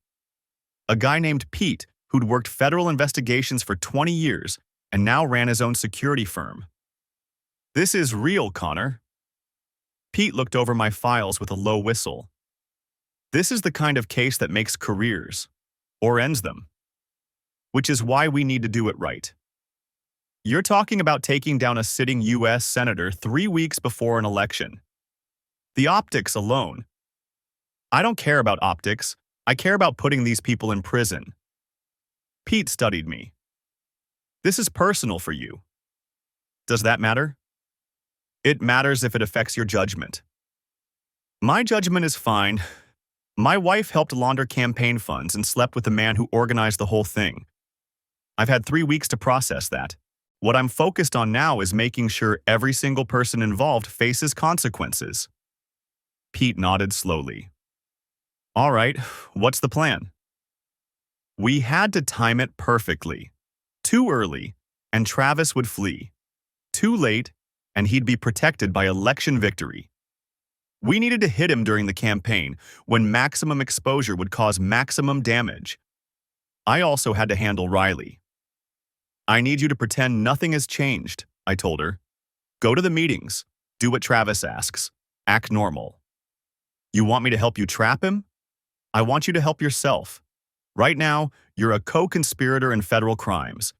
A guy named Pete, who'd worked federal investigations for 20 years and now ran his own security firm. This is real, Connor. Pete looked over my files with a low whistle. This is the kind of case that makes careers, or ends them. Which is why we need to do it right. You're talking about taking down a sitting U.S. senator 3 weeks before an election. The optics alone. I don't care about optics. I care about putting these people in prison. Pete studied me. This is personal for you. Does that matter? It matters if it affects your judgment. My judgment is fine. My wife helped launder campaign funds and slept with the man who organized the whole thing. I've had 3 weeks to process that. What I'm focused on now is making sure every single person involved faces consequences. Pete nodded slowly. All right, what's the plan? We had to time it perfectly. Too early, and Travis would flee. Too late, and he'd be protected by election victory. We needed to hit him during the campaign, when maximum exposure would cause maximum damage. I also had to handle Riley. I need you to pretend nothing has changed, I told her. Go to the meetings. Do what Travis asks. Act normal. You want me to help you trap him? I want you to help yourself. Right now, you're a co-conspirator in federal crimes.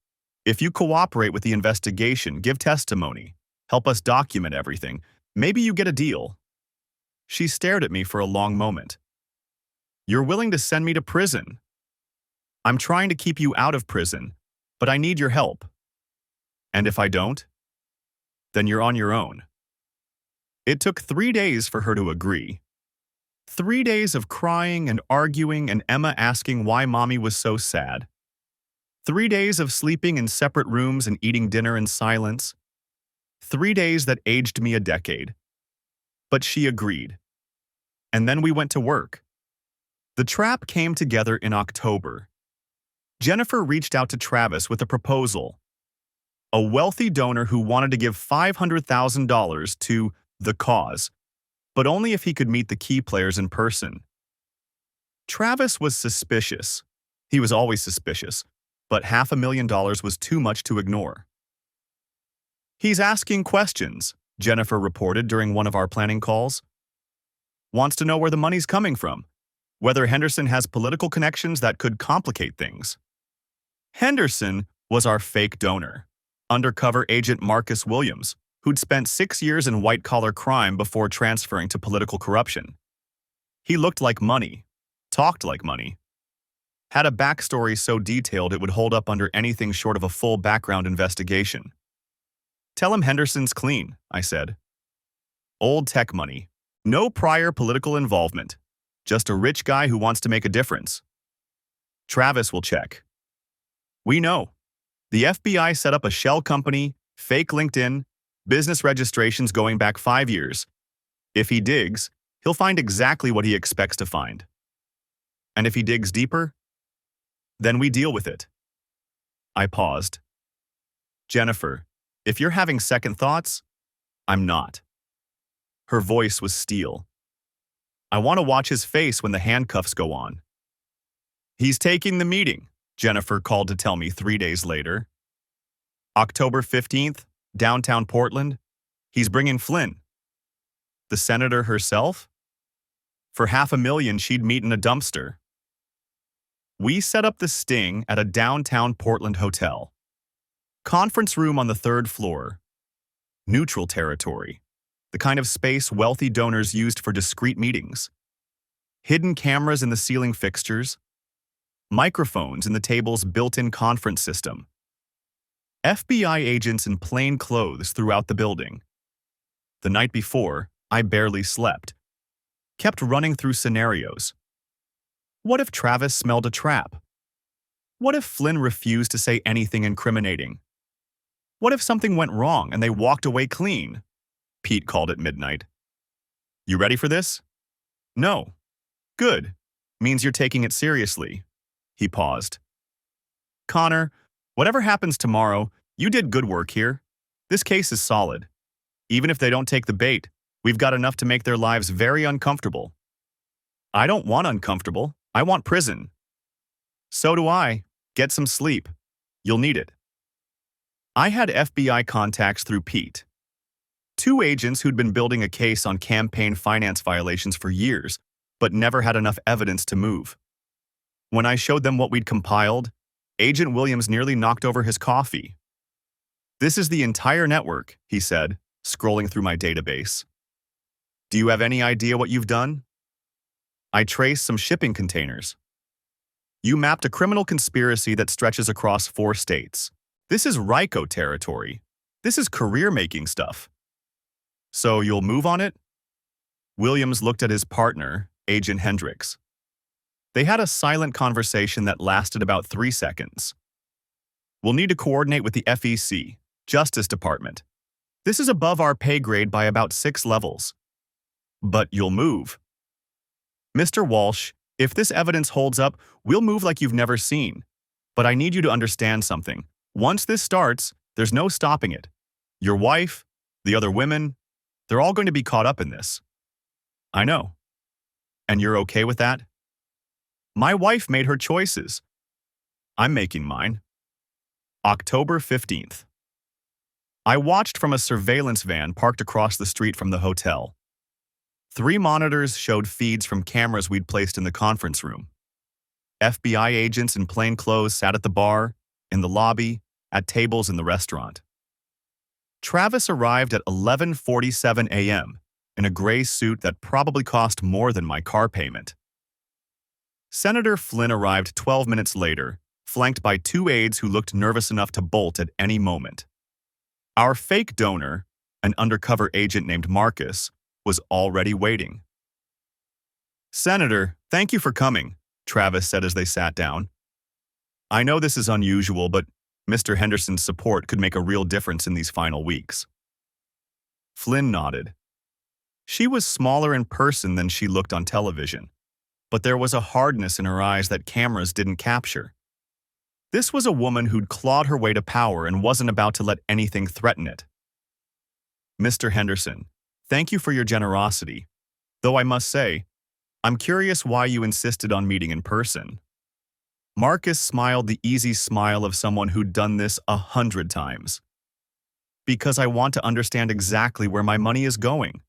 If you cooperate with the investigation, give testimony, help us document everything, maybe you get a deal. She stared at me for a long moment. You're willing to send me to prison. I'm trying to keep you out of prison, but I need your help. And if I don't? Then you're on your own. It took 3 days for her to agree. 3 days of crying and arguing and Emma asking why Mommy was so sad. 3 days of sleeping in separate rooms and eating dinner in silence. 3 days that aged me a decade. But she agreed. And then we went to work. The trap came together in October. Jennifer reached out to Travis with a proposal. A wealthy donor who wanted to give $500,000 to the cause, but only if he could meet the key players in person. Travis was suspicious. He was always suspicious, but $500,000 was too much to ignore. He's asking questions, Jennifer reported during one of our planning calls. Wants to know where the money's coming from, whether Henderson has political connections that could complicate things. Henderson was our fake donor, undercover agent Marcus Williams, who'd spent 6 years in white-collar crime before transferring to political corruption. He looked like money, talked like money, had a backstory so detailed it would hold up under anything short of a full background investigation. Tell him Henderson's clean, I said. Old tech money, no prior political involvement, just a rich guy who wants to make a difference. Travis will check. We know. The FBI set up a shell company, fake LinkedIn, business registrations going back 5 years. If he digs, he'll find exactly what he expects to find. And if he digs deeper, then we deal with it. I paused. Jennifer, if you're having second thoughts, I'm not. Her voice was steel. I want to watch his face when the handcuffs go on. He's taking the meeting, Jennifer called to tell me 3 days later. October 15th, downtown Portland. He's bringing Flynn. The senator herself? For $500,000 she'd meet in a dumpster. We set up the sting at a downtown Portland hotel. Conference room on the 3rd floor. Neutral territory, the kind of space wealthy donors used for discreet meetings. Hidden cameras in the ceiling fixtures. Microphones in the table's built-in conference system. FBI agents in plain clothes throughout the building. The night before, I barely slept. Kept running through scenarios. What if Travis smelled a trap? What if Flynn refused to say anything incriminating? What if something went wrong and they walked away clean? Pete called at midnight. You ready for this? No. Good. Means you're taking it seriously. He paused. Connor, whatever happens tomorrow, you did good work here. This case is solid. Even if they don't take the bait, we've got enough to make their lives very uncomfortable. I don't want uncomfortable. I want prison. So do I. Get some sleep. You'll need it. I had FBI contacts through Pete. 2 agents who'd been building a case on campaign finance violations for years, but never had enough evidence to move. When I showed them what we'd compiled, Agent Williams nearly knocked over his coffee. This is the entire network, he said, scrolling through my database. Do you have any idea what you've done? I traced some shipping containers. You mapped a criminal conspiracy that stretches across 4 states. This is RICO territory. This is career-making stuff. So you'll move on it? Williams looked at his partner, Agent Hendricks. They had a silent conversation that lasted about 3 seconds. We'll need to coordinate with the FEC, Justice Department. This is above our pay grade by about 6 levels. But you'll move. Mr. Walsh, if this evidence holds up, we'll move like you've never seen. But I need you to understand something. Once this starts, there's no stopping it. Your wife, the other women, they're all going to be caught up in this. I know. And you're okay with that? My wife made her choices. I'm making mine. October 15th. I watched from a surveillance van parked across the street from the hotel. 3 monitors showed feeds from cameras we'd placed in the conference room. FBI agents in plain clothes sat at the bar, in the lobby, at tables in the restaurant. Travis arrived at 11:47 a.m. in a gray suit that probably cost more than my car payment. Senator Flynn arrived 12 minutes later, flanked by 2 aides who looked nervous enough to bolt at any moment. Our fake donor, an undercover agent named Marcus, was already waiting. "Senator, thank you for coming," Travis said as they sat down. "I know this is unusual, but Mr. Henderson's support could make a real difference in these final weeks." Flynn nodded. She was smaller in person than she looked on television, but there was a hardness in her eyes that cameras didn't capture. This was a woman who'd clawed her way to power and wasn't about to let anything threaten it. "Mr. Henderson, thank you for your generosity, though I must say, I'm curious why you insisted on meeting in person." Marcus smiled the easy smile of someone who'd done this 100 times. "Because I want to understand exactly where my money is going.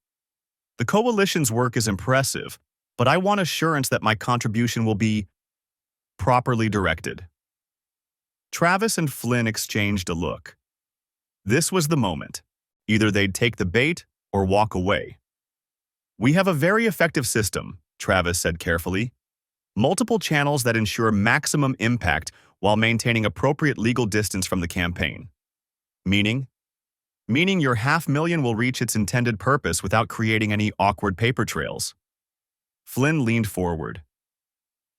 The coalition's work is impressive, but I want assurance that my contribution will be properly directed." Travis and Flynn exchanged a look. This was the moment. Either they'd take the bait or walk away. "We have a very effective system," Travis said carefully. "Multiple channels that ensure maximum impact while maintaining appropriate legal distance from the campaign." Meaning? Meaning your $500,000 will reach its intended purpose without creating any awkward paper trails. Flynn leaned forward.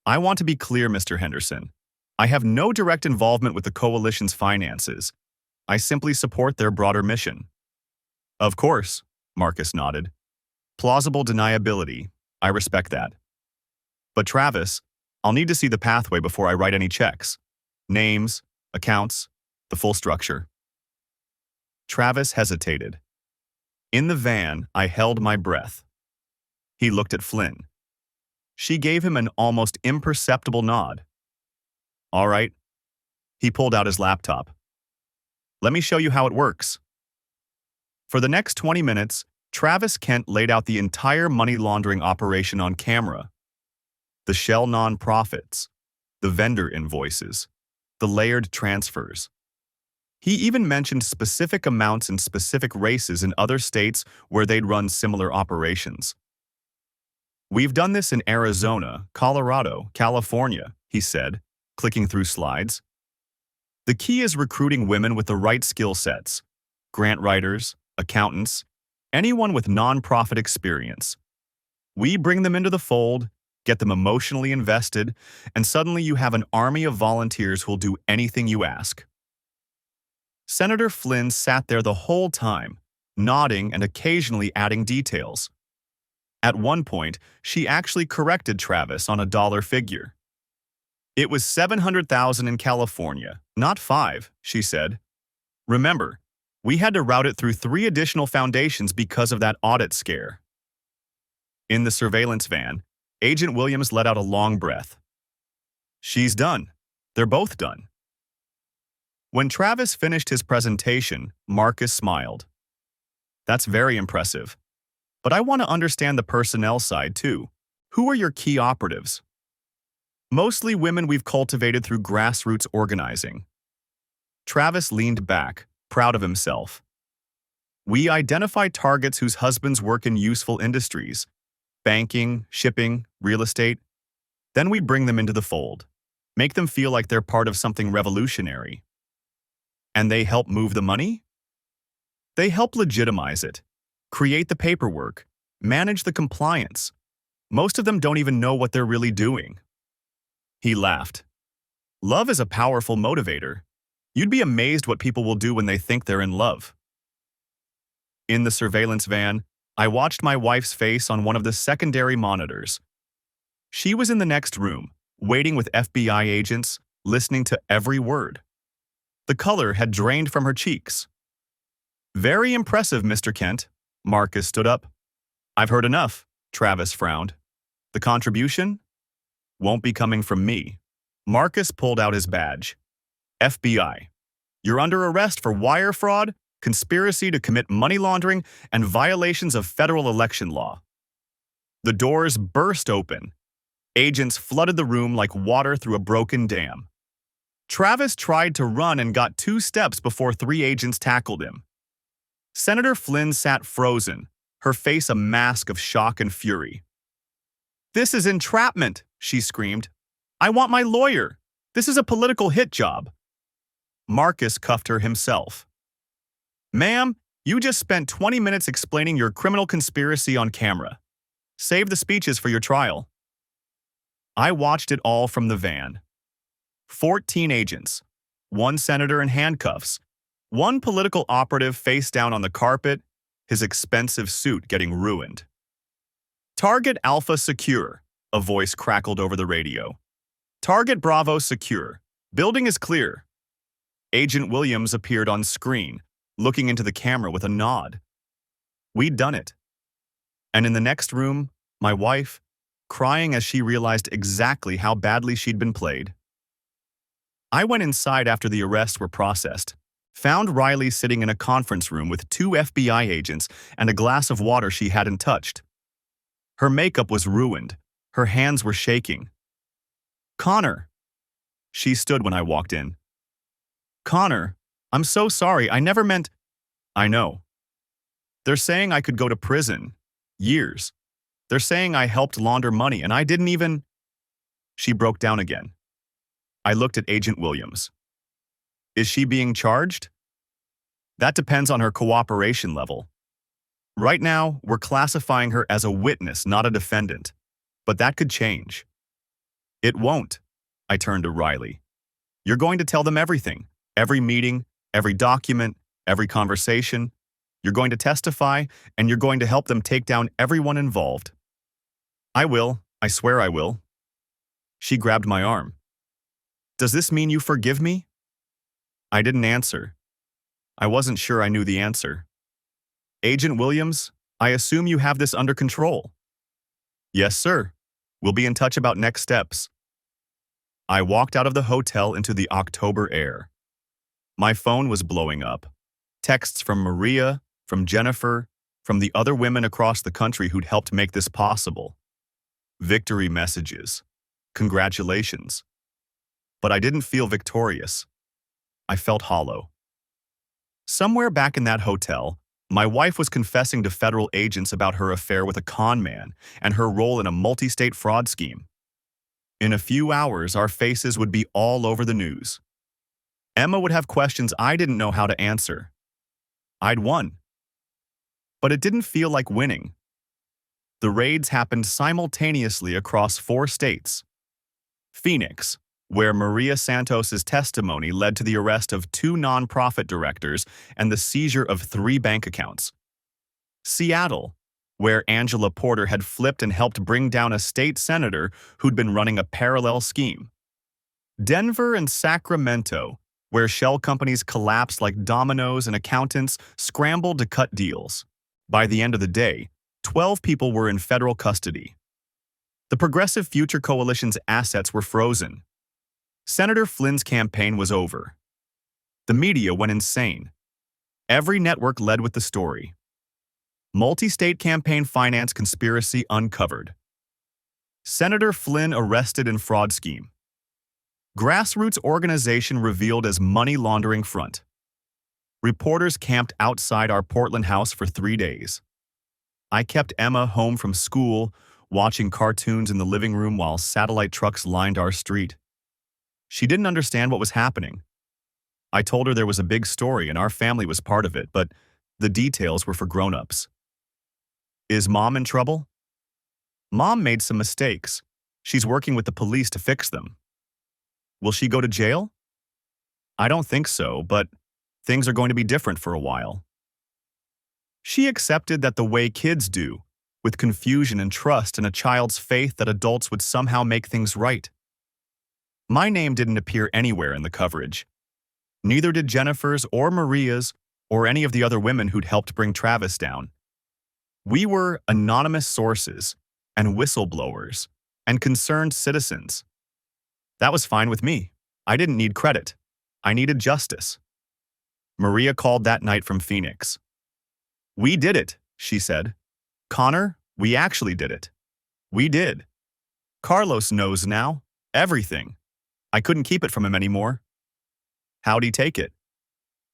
"I want to be clear, Mr. Henderson. I have no direct involvement with the coalition's finances. I simply support their broader mission." "Of course," Marcus nodded. "Plausible deniability. I respect that. But Travis, I'll need to see the pathway before I write any checks. Names, accounts, the full structure." Travis hesitated. In the van, I held my breath. He looked at Flynn. She gave him an almost imperceptible nod. "All right." He pulled out his laptop. "Let me show you how it works." For the next 20 minutes, Travis Kent laid out the entire money laundering operation on camera. The shell non-profits, the vendor invoices, the layered transfers. He even mentioned specific amounts in specific races in other states where they'd run similar operations. "We've done this in Arizona, Colorado, California," he said, clicking through slides. "The key is recruiting women with the right skill sets: grant writers, accountants, anyone with nonprofit experience. We bring them into the fold, get them emotionally invested, and suddenly you have an army of volunteers who'll do anything you ask." Senator Flynn sat there the whole time, nodding and occasionally adding details. At one point, she actually corrected Travis on a dollar figure. "It was $700,000 in California, not 5, she said. "Remember, we had to route it through 3 additional foundations because of that audit scare." In the surveillance van, Agent Williams let out a long breath. "She's done. They're both done." When Travis finished his presentation, Marcus smiled. "That's very impressive. But I want to understand the personnel side too. Who are your key operatives?" "Mostly women we've cultivated through grassroots organizing." Travis leaned back, proud of himself. "We identify targets whose husbands work in useful industries, banking, shipping, real estate. Then we bring them into the fold, make them feel like they're part of something revolutionary." "And they help move the money?" "They help legitimize it, create the paperwork, manage the compliance. Most of them don't even know what they're really doing." He laughed. "Love is a powerful motivator. You'd be amazed what people will do when they think they're in love." In the surveillance van, I watched my wife's face on one of the secondary monitors. She was in the next room, waiting with FBI agents, listening to every word. The color had drained from her cheeks. "Very impressive, Mr. Kent." Marcus stood up. "I've heard enough," Travis frowned. The contribution? Won't be coming from me. Marcus pulled out his badge. FBI. You're under arrest for wire fraud, conspiracy to commit money laundering, and violations of federal election law. The doors burst open. Agents flooded the room like water through a broken dam. Travis tried to run and got 2 steps before 3 agents tackled him. Senator Flynn sat frozen, her face a mask of shock and fury. "This is entrapment," she screamed. "I want my lawyer. This is a political hit job." Marcus cuffed her himself. "Ma'am, you just spent 20 minutes explaining your criminal conspiracy on camera. Save the speeches for your trial." I watched it all from the van. 14 agents, 1 senator in handcuffs, 1 political operative face down on the carpet, his expensive suit getting ruined. "Target Alpha secure," a voice crackled over the radio. "Target Bravo secure. Building is clear." Agent Williams appeared on screen, looking into the camera with a nod. We'd done it. And in the next room, my wife, crying as she realized exactly how badly she'd been played. I went inside after the arrests were processed, found Riley sitting in a conference room with 2 FBI agents and a glass of water she hadn't touched. Her makeup was ruined. Her hands were shaking. "Connor." She stood when I walked in. "Connor, I'm so sorry. I never meant—" "I know. They're saying I could go to prison. Years. They're saying I helped launder money and I didn't even—" She broke down again. I looked at Agent Williams. "Is she being charged?" "That depends on her cooperation level. Right now, we're classifying her as a witness, not a defendant. But that could change." "It won't." I turned to Riley. "You're going to tell them everything. Every meeting, every document, every conversation. You're going to testify, and you're going to help them take down everyone involved." "I will. I swear I will." She grabbed my arm. "Does this mean you forgive me?" I didn't answer. I wasn't sure I knew the answer. "Agent Williams, I assume you have this under control." "Yes, sir. We'll be in touch about next steps." I walked out of the hotel into the October air. My phone was blowing up. Texts from Maria, from Jennifer, from the other women across the country who'd helped make this possible. Victory messages. Congratulations. But I didn't feel victorious. I felt hollow. Somewhere back in that hotel, my wife was confessing to federal agents about her affair with a con man and her role in a multi-state fraud scheme. In a few hours, our faces would be all over the news. Emma would have questions I didn't know how to answer. I'd won. But it didn't feel like winning. The raids happened simultaneously across 4 states. Phoenix, where Maria Santos's testimony led to the arrest of 2 nonprofit directors and the seizure of 3 bank accounts. Seattle, where Angela Porter had flipped and helped bring down a state senator who'd been running a parallel scheme. Denver and Sacramento, where shell companies collapsed like dominoes and accountants scrambled to cut deals. By the end of the day, 12 people were in federal custody. The Progressive Future Coalition's assets were frozen. Senator Flynn's campaign was over. The media went insane. Every network led with the story. Multi-state campaign finance conspiracy uncovered. Senator Flynn arrested in fraud scheme. Grassroots organization revealed as money laundering front. Reporters camped outside our Portland house for 3 days. I kept Emma home from school, watching cartoons in the living room while satellite trucks lined our street. She didn't understand what was happening. I told her there was a big story and our family was part of it, but the details were for grown-ups. Is Mom in trouble? Mom made some mistakes. She's working with the police to fix them. Will she go to jail? I don't think so, but things are going to be different for a while. She accepted that the way kids do, with confusion and trust and a child's faith that adults would somehow make things right. My name didn't appear anywhere in the coverage. Neither did Jennifer's or Maria's or any of the other women who'd helped bring Travis down. We were anonymous sources, and whistleblowers and concerned citizens. That was fine with me. I didn't need credit. I needed justice. Maria called that night from Phoenix. "We did it," she said. "Connor, we actually did it. We did. Carlos knows now. Everything. I couldn't keep it from him anymore." "How'd he take it?"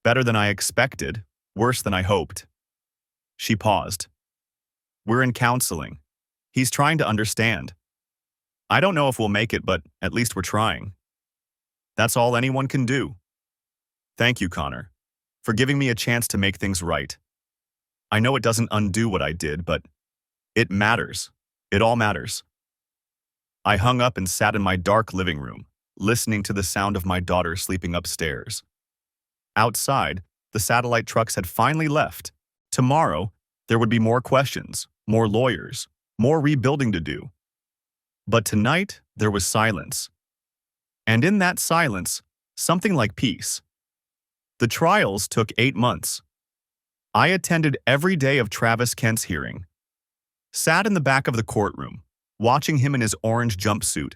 "Better than I expected. Worse than I hoped." She paused. "We're in counseling. He's trying to understand. I don't know if we'll make it, but at least we're trying. That's all anyone can do. Thank you, Connor, for giving me a chance to make things right. I know it doesn't undo what I did, but it matters. It all matters." I hung up and sat in my dark living room, listening to the sound of my daughter sleeping upstairs. Outside, the satellite trucks had finally left. Tomorrow, there would be more questions, more lawyers, more rebuilding to do. But tonight, there was silence. And in that silence, something like peace. The trials took 8 months. I attended every day of Travis Kent's hearing. Sat in the back of the courtroom, watching him in his orange jumpsuit,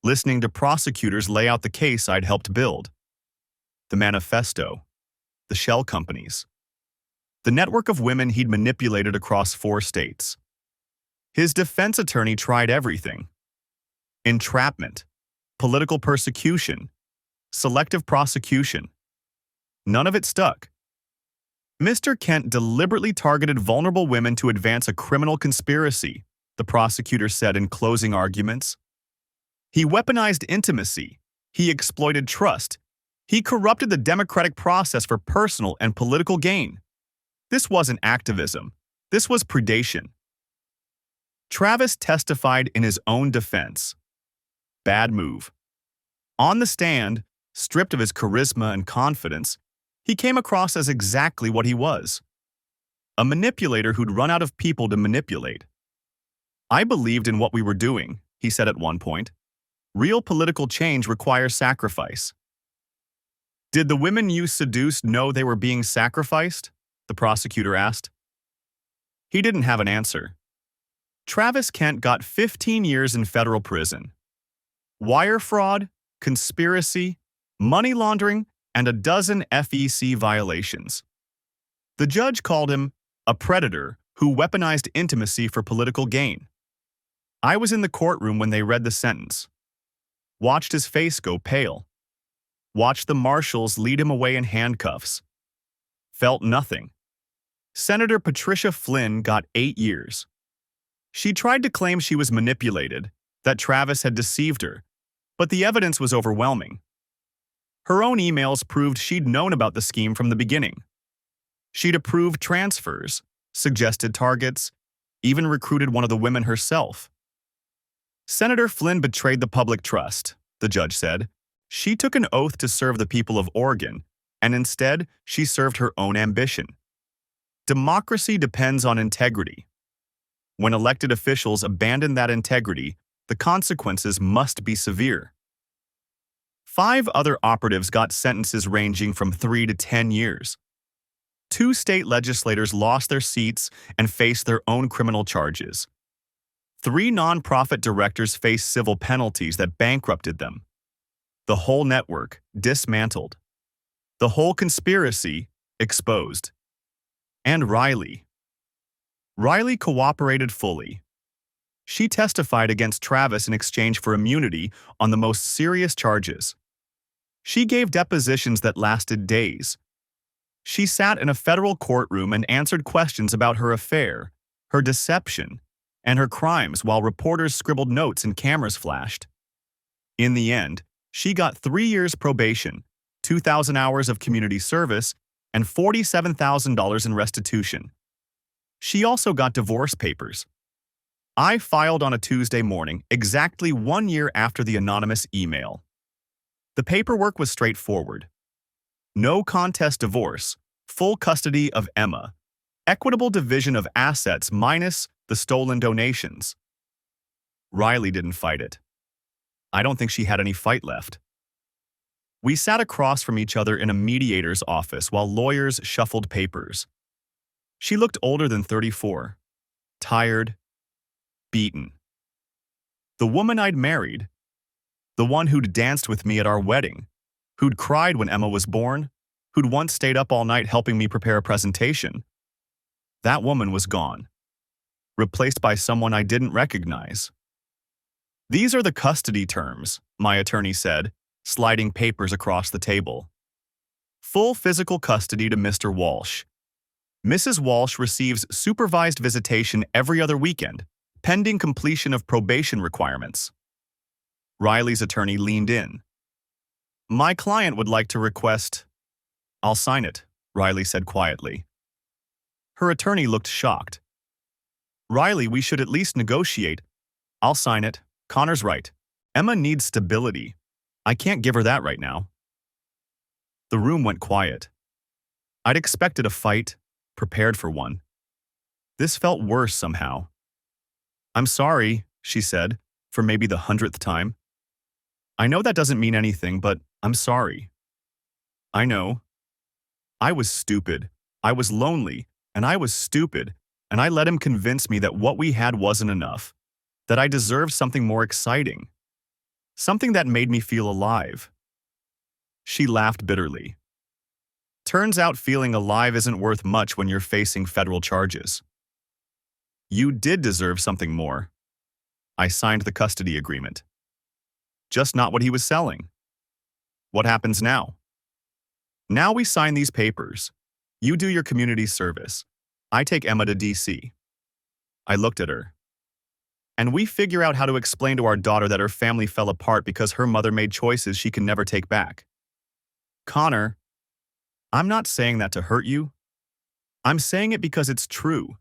listening to prosecutors lay out the case I'd helped build. The manifesto, the shell companies, the network of women he'd manipulated across 4 states. His defense attorney tried everything: entrapment, political persecution, selective prosecution. None of it stuck. Mr. Kent deliberately targeted vulnerable women to advance a criminal conspiracy, the prosecutor said in closing arguments. He weaponized intimacy. He exploited trust. He corrupted the democratic process for personal and political gain. This wasn't activism. This was predation. Travis testified in his own defense. Bad move. On the stand, stripped of his charisma and confidence, he came across as exactly what he was: a manipulator who'd run out of people to manipulate. "I believed in what we were doing," he said at one point. "Real political change requires sacrifice." "Did the women you seduced know they were being sacrificed?" the prosecutor asked. He didn't have an answer. Travis Kent got 15 years in federal prison. Wire fraud, conspiracy, money laundering, and a dozen FEC violations. The judge called him a predator who weaponized intimacy for political gain. I was in the courtroom when they read the sentence. Watched his face go pale. Watched the marshals lead him away in handcuffs. Felt nothing. Senator Patricia Flynn got 8 years. She tried to claim she was manipulated, that Travis had deceived her, but the evidence was overwhelming. Her own emails proved she'd known about the scheme from the beginning. She'd approved transfers, suggested targets, even recruited one of the women herself. Senator Flynn betrayed the public trust, the judge said. She took an oath to serve the people of Oregon, and instead, she served her own ambition. Democracy depends on integrity. When elected officials abandon that integrity, the consequences must be severe. 5 other operatives got sentences ranging from 3 to 10 years. 2 state legislators lost their seats and faced their own criminal charges. 3 nonprofit directors faced civil penalties that bankrupted them. The whole network dismantled. The whole conspiracy exposed. And Riley cooperated fully. She testified against Travis in exchange for immunity on the most serious charges. She gave depositions that lasted days. She sat in a federal courtroom and answered questions about her affair, her deception, and her crimes while reporters scribbled notes and cameras flashed. In the end, she got 3 years probation, 2,000 hours of community service, and $47,000 in restitution. She also got divorce papers. I filed on a Tuesday morning, exactly 1 year after the anonymous email. The paperwork was straightforward. No contest divorce, full custody of Emma, equitable division of assets minus the stolen donations. Riley didn't fight it. I don't think she had any fight left. We sat across from each other in a mediator's office while lawyers shuffled papers. She looked older than 34, tired, beaten. The woman I'd married, the one who'd danced with me at our wedding, who'd cried when Emma was born, who'd once stayed up all night helping me prepare a presentation. That woman was gone, replaced by someone I didn't recognize. These are the custody terms, my attorney said, sliding papers across the table. Full physical custody to Mr. Walsh. Mrs. Walsh receives supervised visitation every other weekend, pending completion of probation requirements. Riley's attorney leaned in. My client would like to request... I'll sign it, Riley said quietly. Her attorney looked shocked. Riley, we should at least negotiate. I'll sign it. Connor's right. Emma needs stability. I can't give her that right now. The room went quiet. I'd expected a fight, prepared for one. This felt worse somehow. I'm sorry, she said, for maybe the 100th time. I know that doesn't mean anything, but I'm sorry. I know. I was stupid. I was lonely, and I was stupid, and I let him convince me that what we had wasn't enough, that I deserved something more exciting, something that made me feel alive. She laughed bitterly. Turns out feeling alive isn't worth much when you're facing federal charges. You did deserve something more. I signed the custody agreement. Just not what he was selling. What happens now? Now we sign these papers. You do your community service. I take Emma to D.C. I looked at her. And we figure out how to explain to our daughter that her family fell apart because her mother made choices she can never take back. Connor, I'm not saying that to hurt you. I'm saying it because it's true.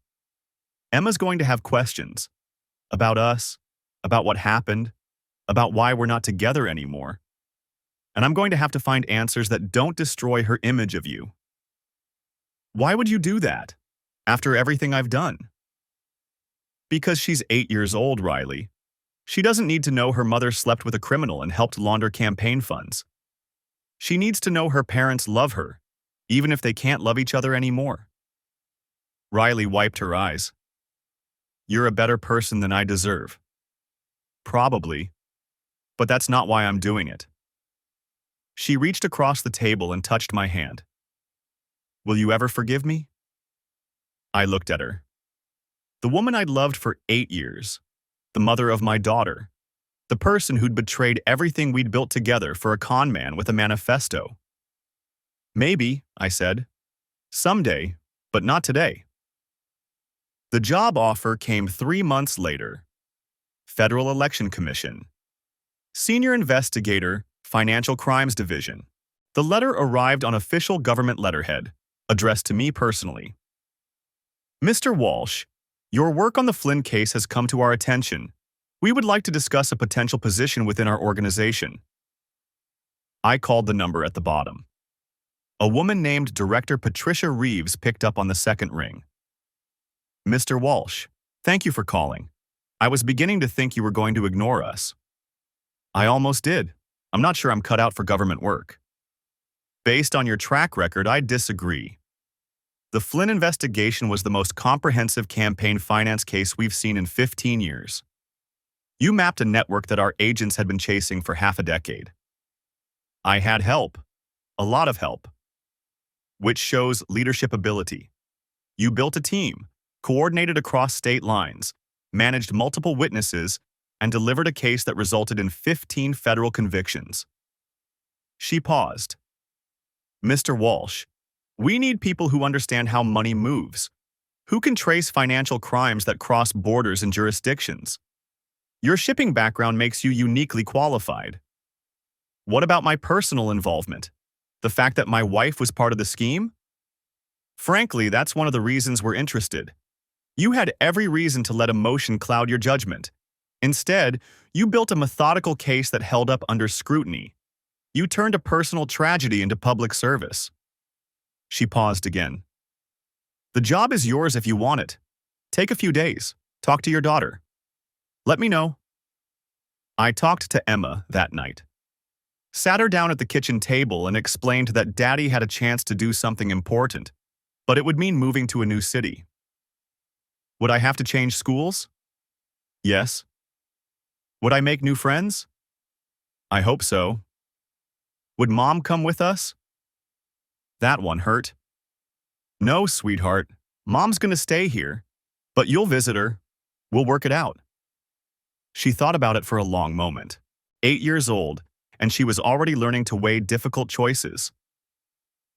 Emma's going to have questions about us, about what happened, about why we're not together anymore. And I'm going to have to find answers that don't destroy her image of you. Why would you do that, after everything I've done? Because she's 8 years old, Riley. She doesn't need to know her mother slept with a criminal and helped launder campaign funds. She needs to know her parents love her, even if they can't love each other anymore. Riley wiped her eyes. You're a better person than I deserve. Probably, but that's not why I'm doing it. She reached across the table and touched my hand. Will you ever forgive me? I looked at her. The woman I'd loved for 8 years, the mother of my daughter, the person who'd betrayed everything we'd built together for a con man with a manifesto. Maybe, I said. Someday, but not today. The job offer came 3 months later. Federal Election Commission. Senior Investigator, Financial Crimes Division. The letter arrived on official government letterhead, addressed to me personally. Mr. Walsh, your work on the Flynn case has come to our attention. We would like to discuss a potential position within our organization. I called the number at the bottom. A woman named Director Patricia Reeves picked up on the second ring. Mr. Walsh, thank you for calling. I was beginning to think you were going to ignore us. I almost did. I'm not sure I'm cut out for government work. Based on your track record, I disagree. The Flynn investigation was the most comprehensive campaign finance case we've seen in 15 years. You mapped a network that our agents had been chasing for half a decade. I had help. A lot of help. Which shows leadership ability. You built a team, coordinated across state lines, managed multiple witnesses, and delivered a case that resulted in 15 federal convictions. She paused. Mr. Walsh, we need people who understand how money moves, who can trace financial crimes that cross borders and jurisdictions. Your shipping background makes you uniquely qualified. What about my personal involvement? The fact that my wife was part of the scheme? Frankly, that's one of the reasons we're interested. You had every reason to let emotion cloud your judgment. Instead, you built a methodical case that held up under scrutiny. You turned a personal tragedy into public service. She paused again. The job is yours if you want it. Take a few days. Talk to your daughter. Let me know. I talked to Emma that night. Sat her down at the kitchen table and explained that Daddy had a chance to do something important, but it would mean moving to a new city. Would I have to change schools? Yes. Would I make new friends? I hope so. Would Mom come with us? That one hurt. No, sweetheart. Mom's gonna stay here. But you'll visit her. We'll work it out. She thought about it for a long moment. 8 years old, and she was already learning to weigh difficult choices.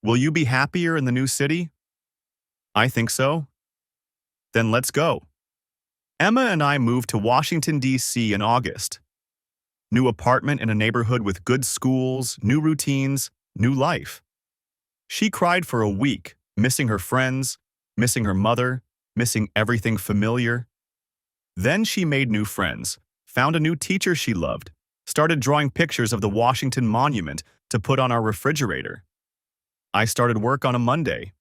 Will you be happier in the new city? I think so. Then let's go. Emma and I moved to Washington, D.C. in August. New apartment in a neighborhood with good schools, new routines, new life. She cried for a week, missing her friends, missing her mother, missing everything familiar. Then she made new friends, found a new teacher she loved, started drawing pictures of the Washington Monument to put on our refrigerator. I started work on a Monday.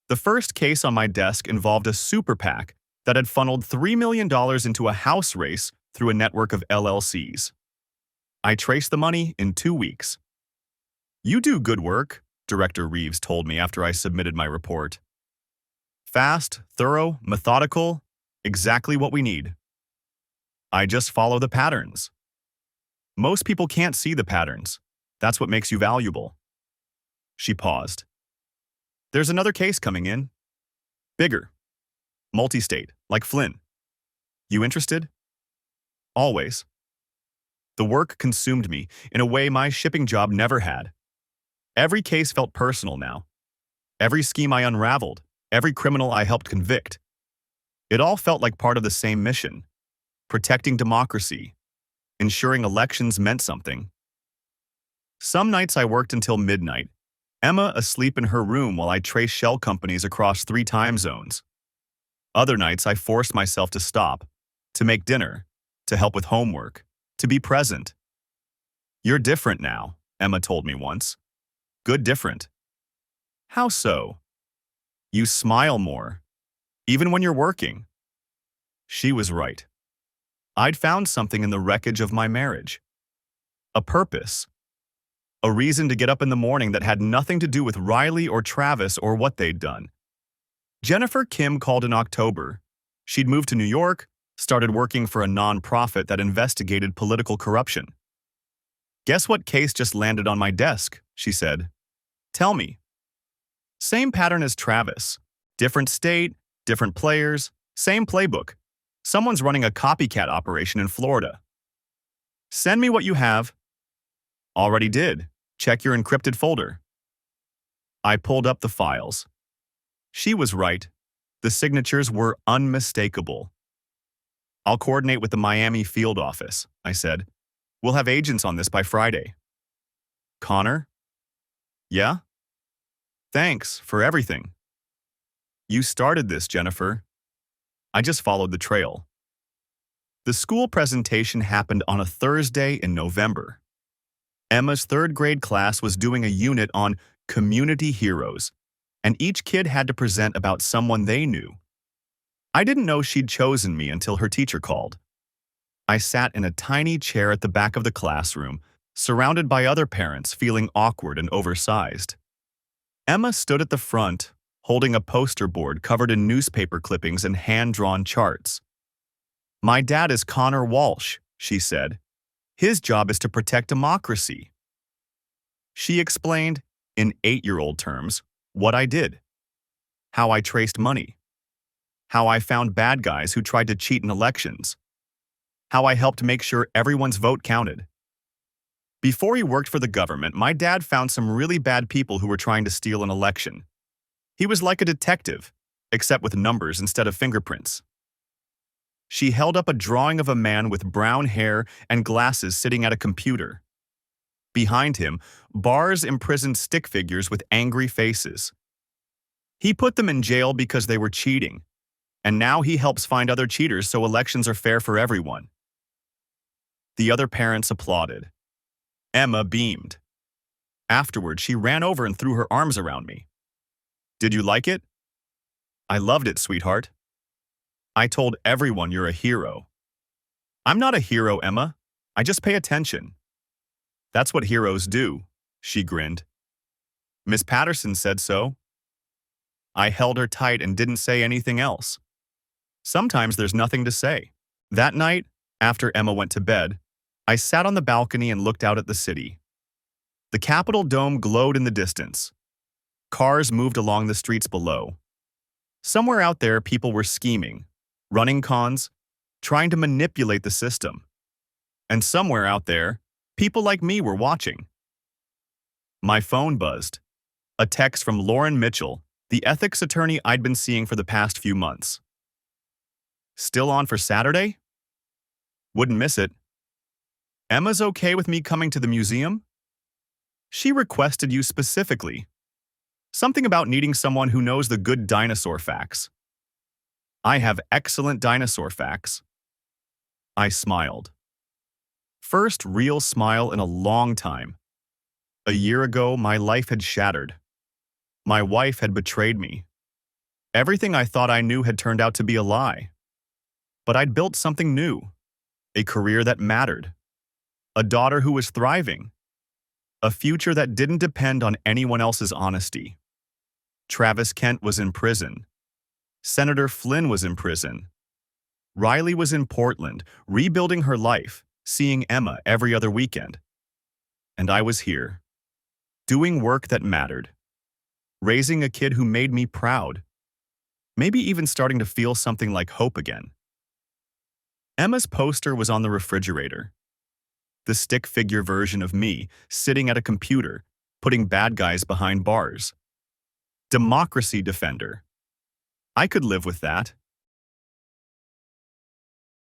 The first case on my desk involved a super PAC that had funneled $3 million into a house race through a network of LLCs. I traced the money in 2 weeks. You do good work, Director Reeves told me after I submitted my report. Fast, thorough, methodical, exactly what we need. I just follow the patterns. Most people can't see the patterns. That's what makes you valuable. She paused. There's another case coming in. Bigger. Multi-state, like Flynn. You interested? Always. The work consumed me in a way my shipping job never had. Every case felt personal now. Every scheme I unraveled, every criminal I helped convict. It all felt like part of the same mission: protecting democracy, ensuring elections meant something. Some nights I worked until midnight, Emma asleep in her room while I traced shell companies across 3 time zones. Other nights I forced myself to stop, to make dinner, to help with homework, to be present. You're different now, Emma told me once. Good different. How so? You smile more, even when you're working. She was right. I'd found something in the wreckage of my marriage. A purpose. A reason to get up in the morning that had nothing to do with Riley or Travis or what they'd done. Jennifer Kim called in October. She'd moved to New York, started working for a nonprofit that investigated political corruption. Guess what case just landed on my desk, she said. Tell me. Same pattern as Travis. Different state, different players, same playbook. Someone's running a copycat operation in Florida. Send me what you have. Already did. Check your encrypted folder. I pulled up the files. She was right. The signatures were unmistakable. I'll coordinate with the Miami field office, I said. We'll have agents on this by Friday. Connor? Yeah? Thanks for everything. You started this, Jennifer. I just followed the trail. The school presentation happened on a Thursday in November. Emma's 3rd grade class was doing a unit on community heroes, and each kid had to present about someone they knew. I didn't know she'd chosen me until her teacher called. I sat in a tiny chair at the back of the classroom, surrounded by other parents feeling awkward and oversized. Emma stood at the front, holding a poster board covered in newspaper clippings and hand-drawn charts. My dad is Connor Walsh, she said. His job is to protect democracy. She explained, in 8-year-old terms, what I did. How I traced money. How I found bad guys who tried to cheat in elections. How I helped make sure everyone's vote counted. Before he worked for the government, my dad found some really bad people who were trying to steal an election. He was like a detective, except with numbers instead of fingerprints. She held up a drawing of a man with brown hair and glasses sitting at a computer. Behind him, bars imprisoned stick figures with angry faces. He put them in jail because they were cheating, and now he helps find other cheaters so elections are fair for everyone. The other parents applauded. Emma beamed. Afterward, she ran over and threw her arms around me. Did you like it? I loved it, sweetheart. I told everyone you're a hero. I'm not a hero, Emma. I just pay attention. That's what heroes do, she grinned. Miss Patterson said so. I held her tight and didn't say anything else. Sometimes there's nothing to say. That night, After Emma went to bed, I sat on the balcony and looked out at the city. The Capitol dome glowed in the distance. Cars moved along the streets below. Somewhere out there, people were scheming, running cons, trying to manipulate the system. And somewhere out there, people like me were watching. My phone buzzed. A text from Lauren Mitchell, the ethics attorney I'd been seeing for the past few months. Still on for Saturday? Wouldn't miss it. Emma's okay with me coming to the museum? She requested you specifically. Something about needing someone who knows the good dinosaur facts. I have excellent dinosaur facts. I smiled. First real smile in a long time. A year ago, my life had shattered. My wife had betrayed me. Everything I thought I knew had turned out to be a lie. But I'd built something new. A career that mattered. A daughter who was thriving. A future that didn't depend on anyone else's honesty. Travis Kent was in prison. Senator Flynn was in prison. Riley was in Portland, rebuilding her life, seeing Emma every other weekend. And I was here, doing work that mattered, raising a kid who made me proud, maybe even starting to feel something like hope again. Emma's poster was on the refrigerator. The stick figure version of me, sitting at a computer, putting bad guys behind bars. Democracy defender. I could live with that.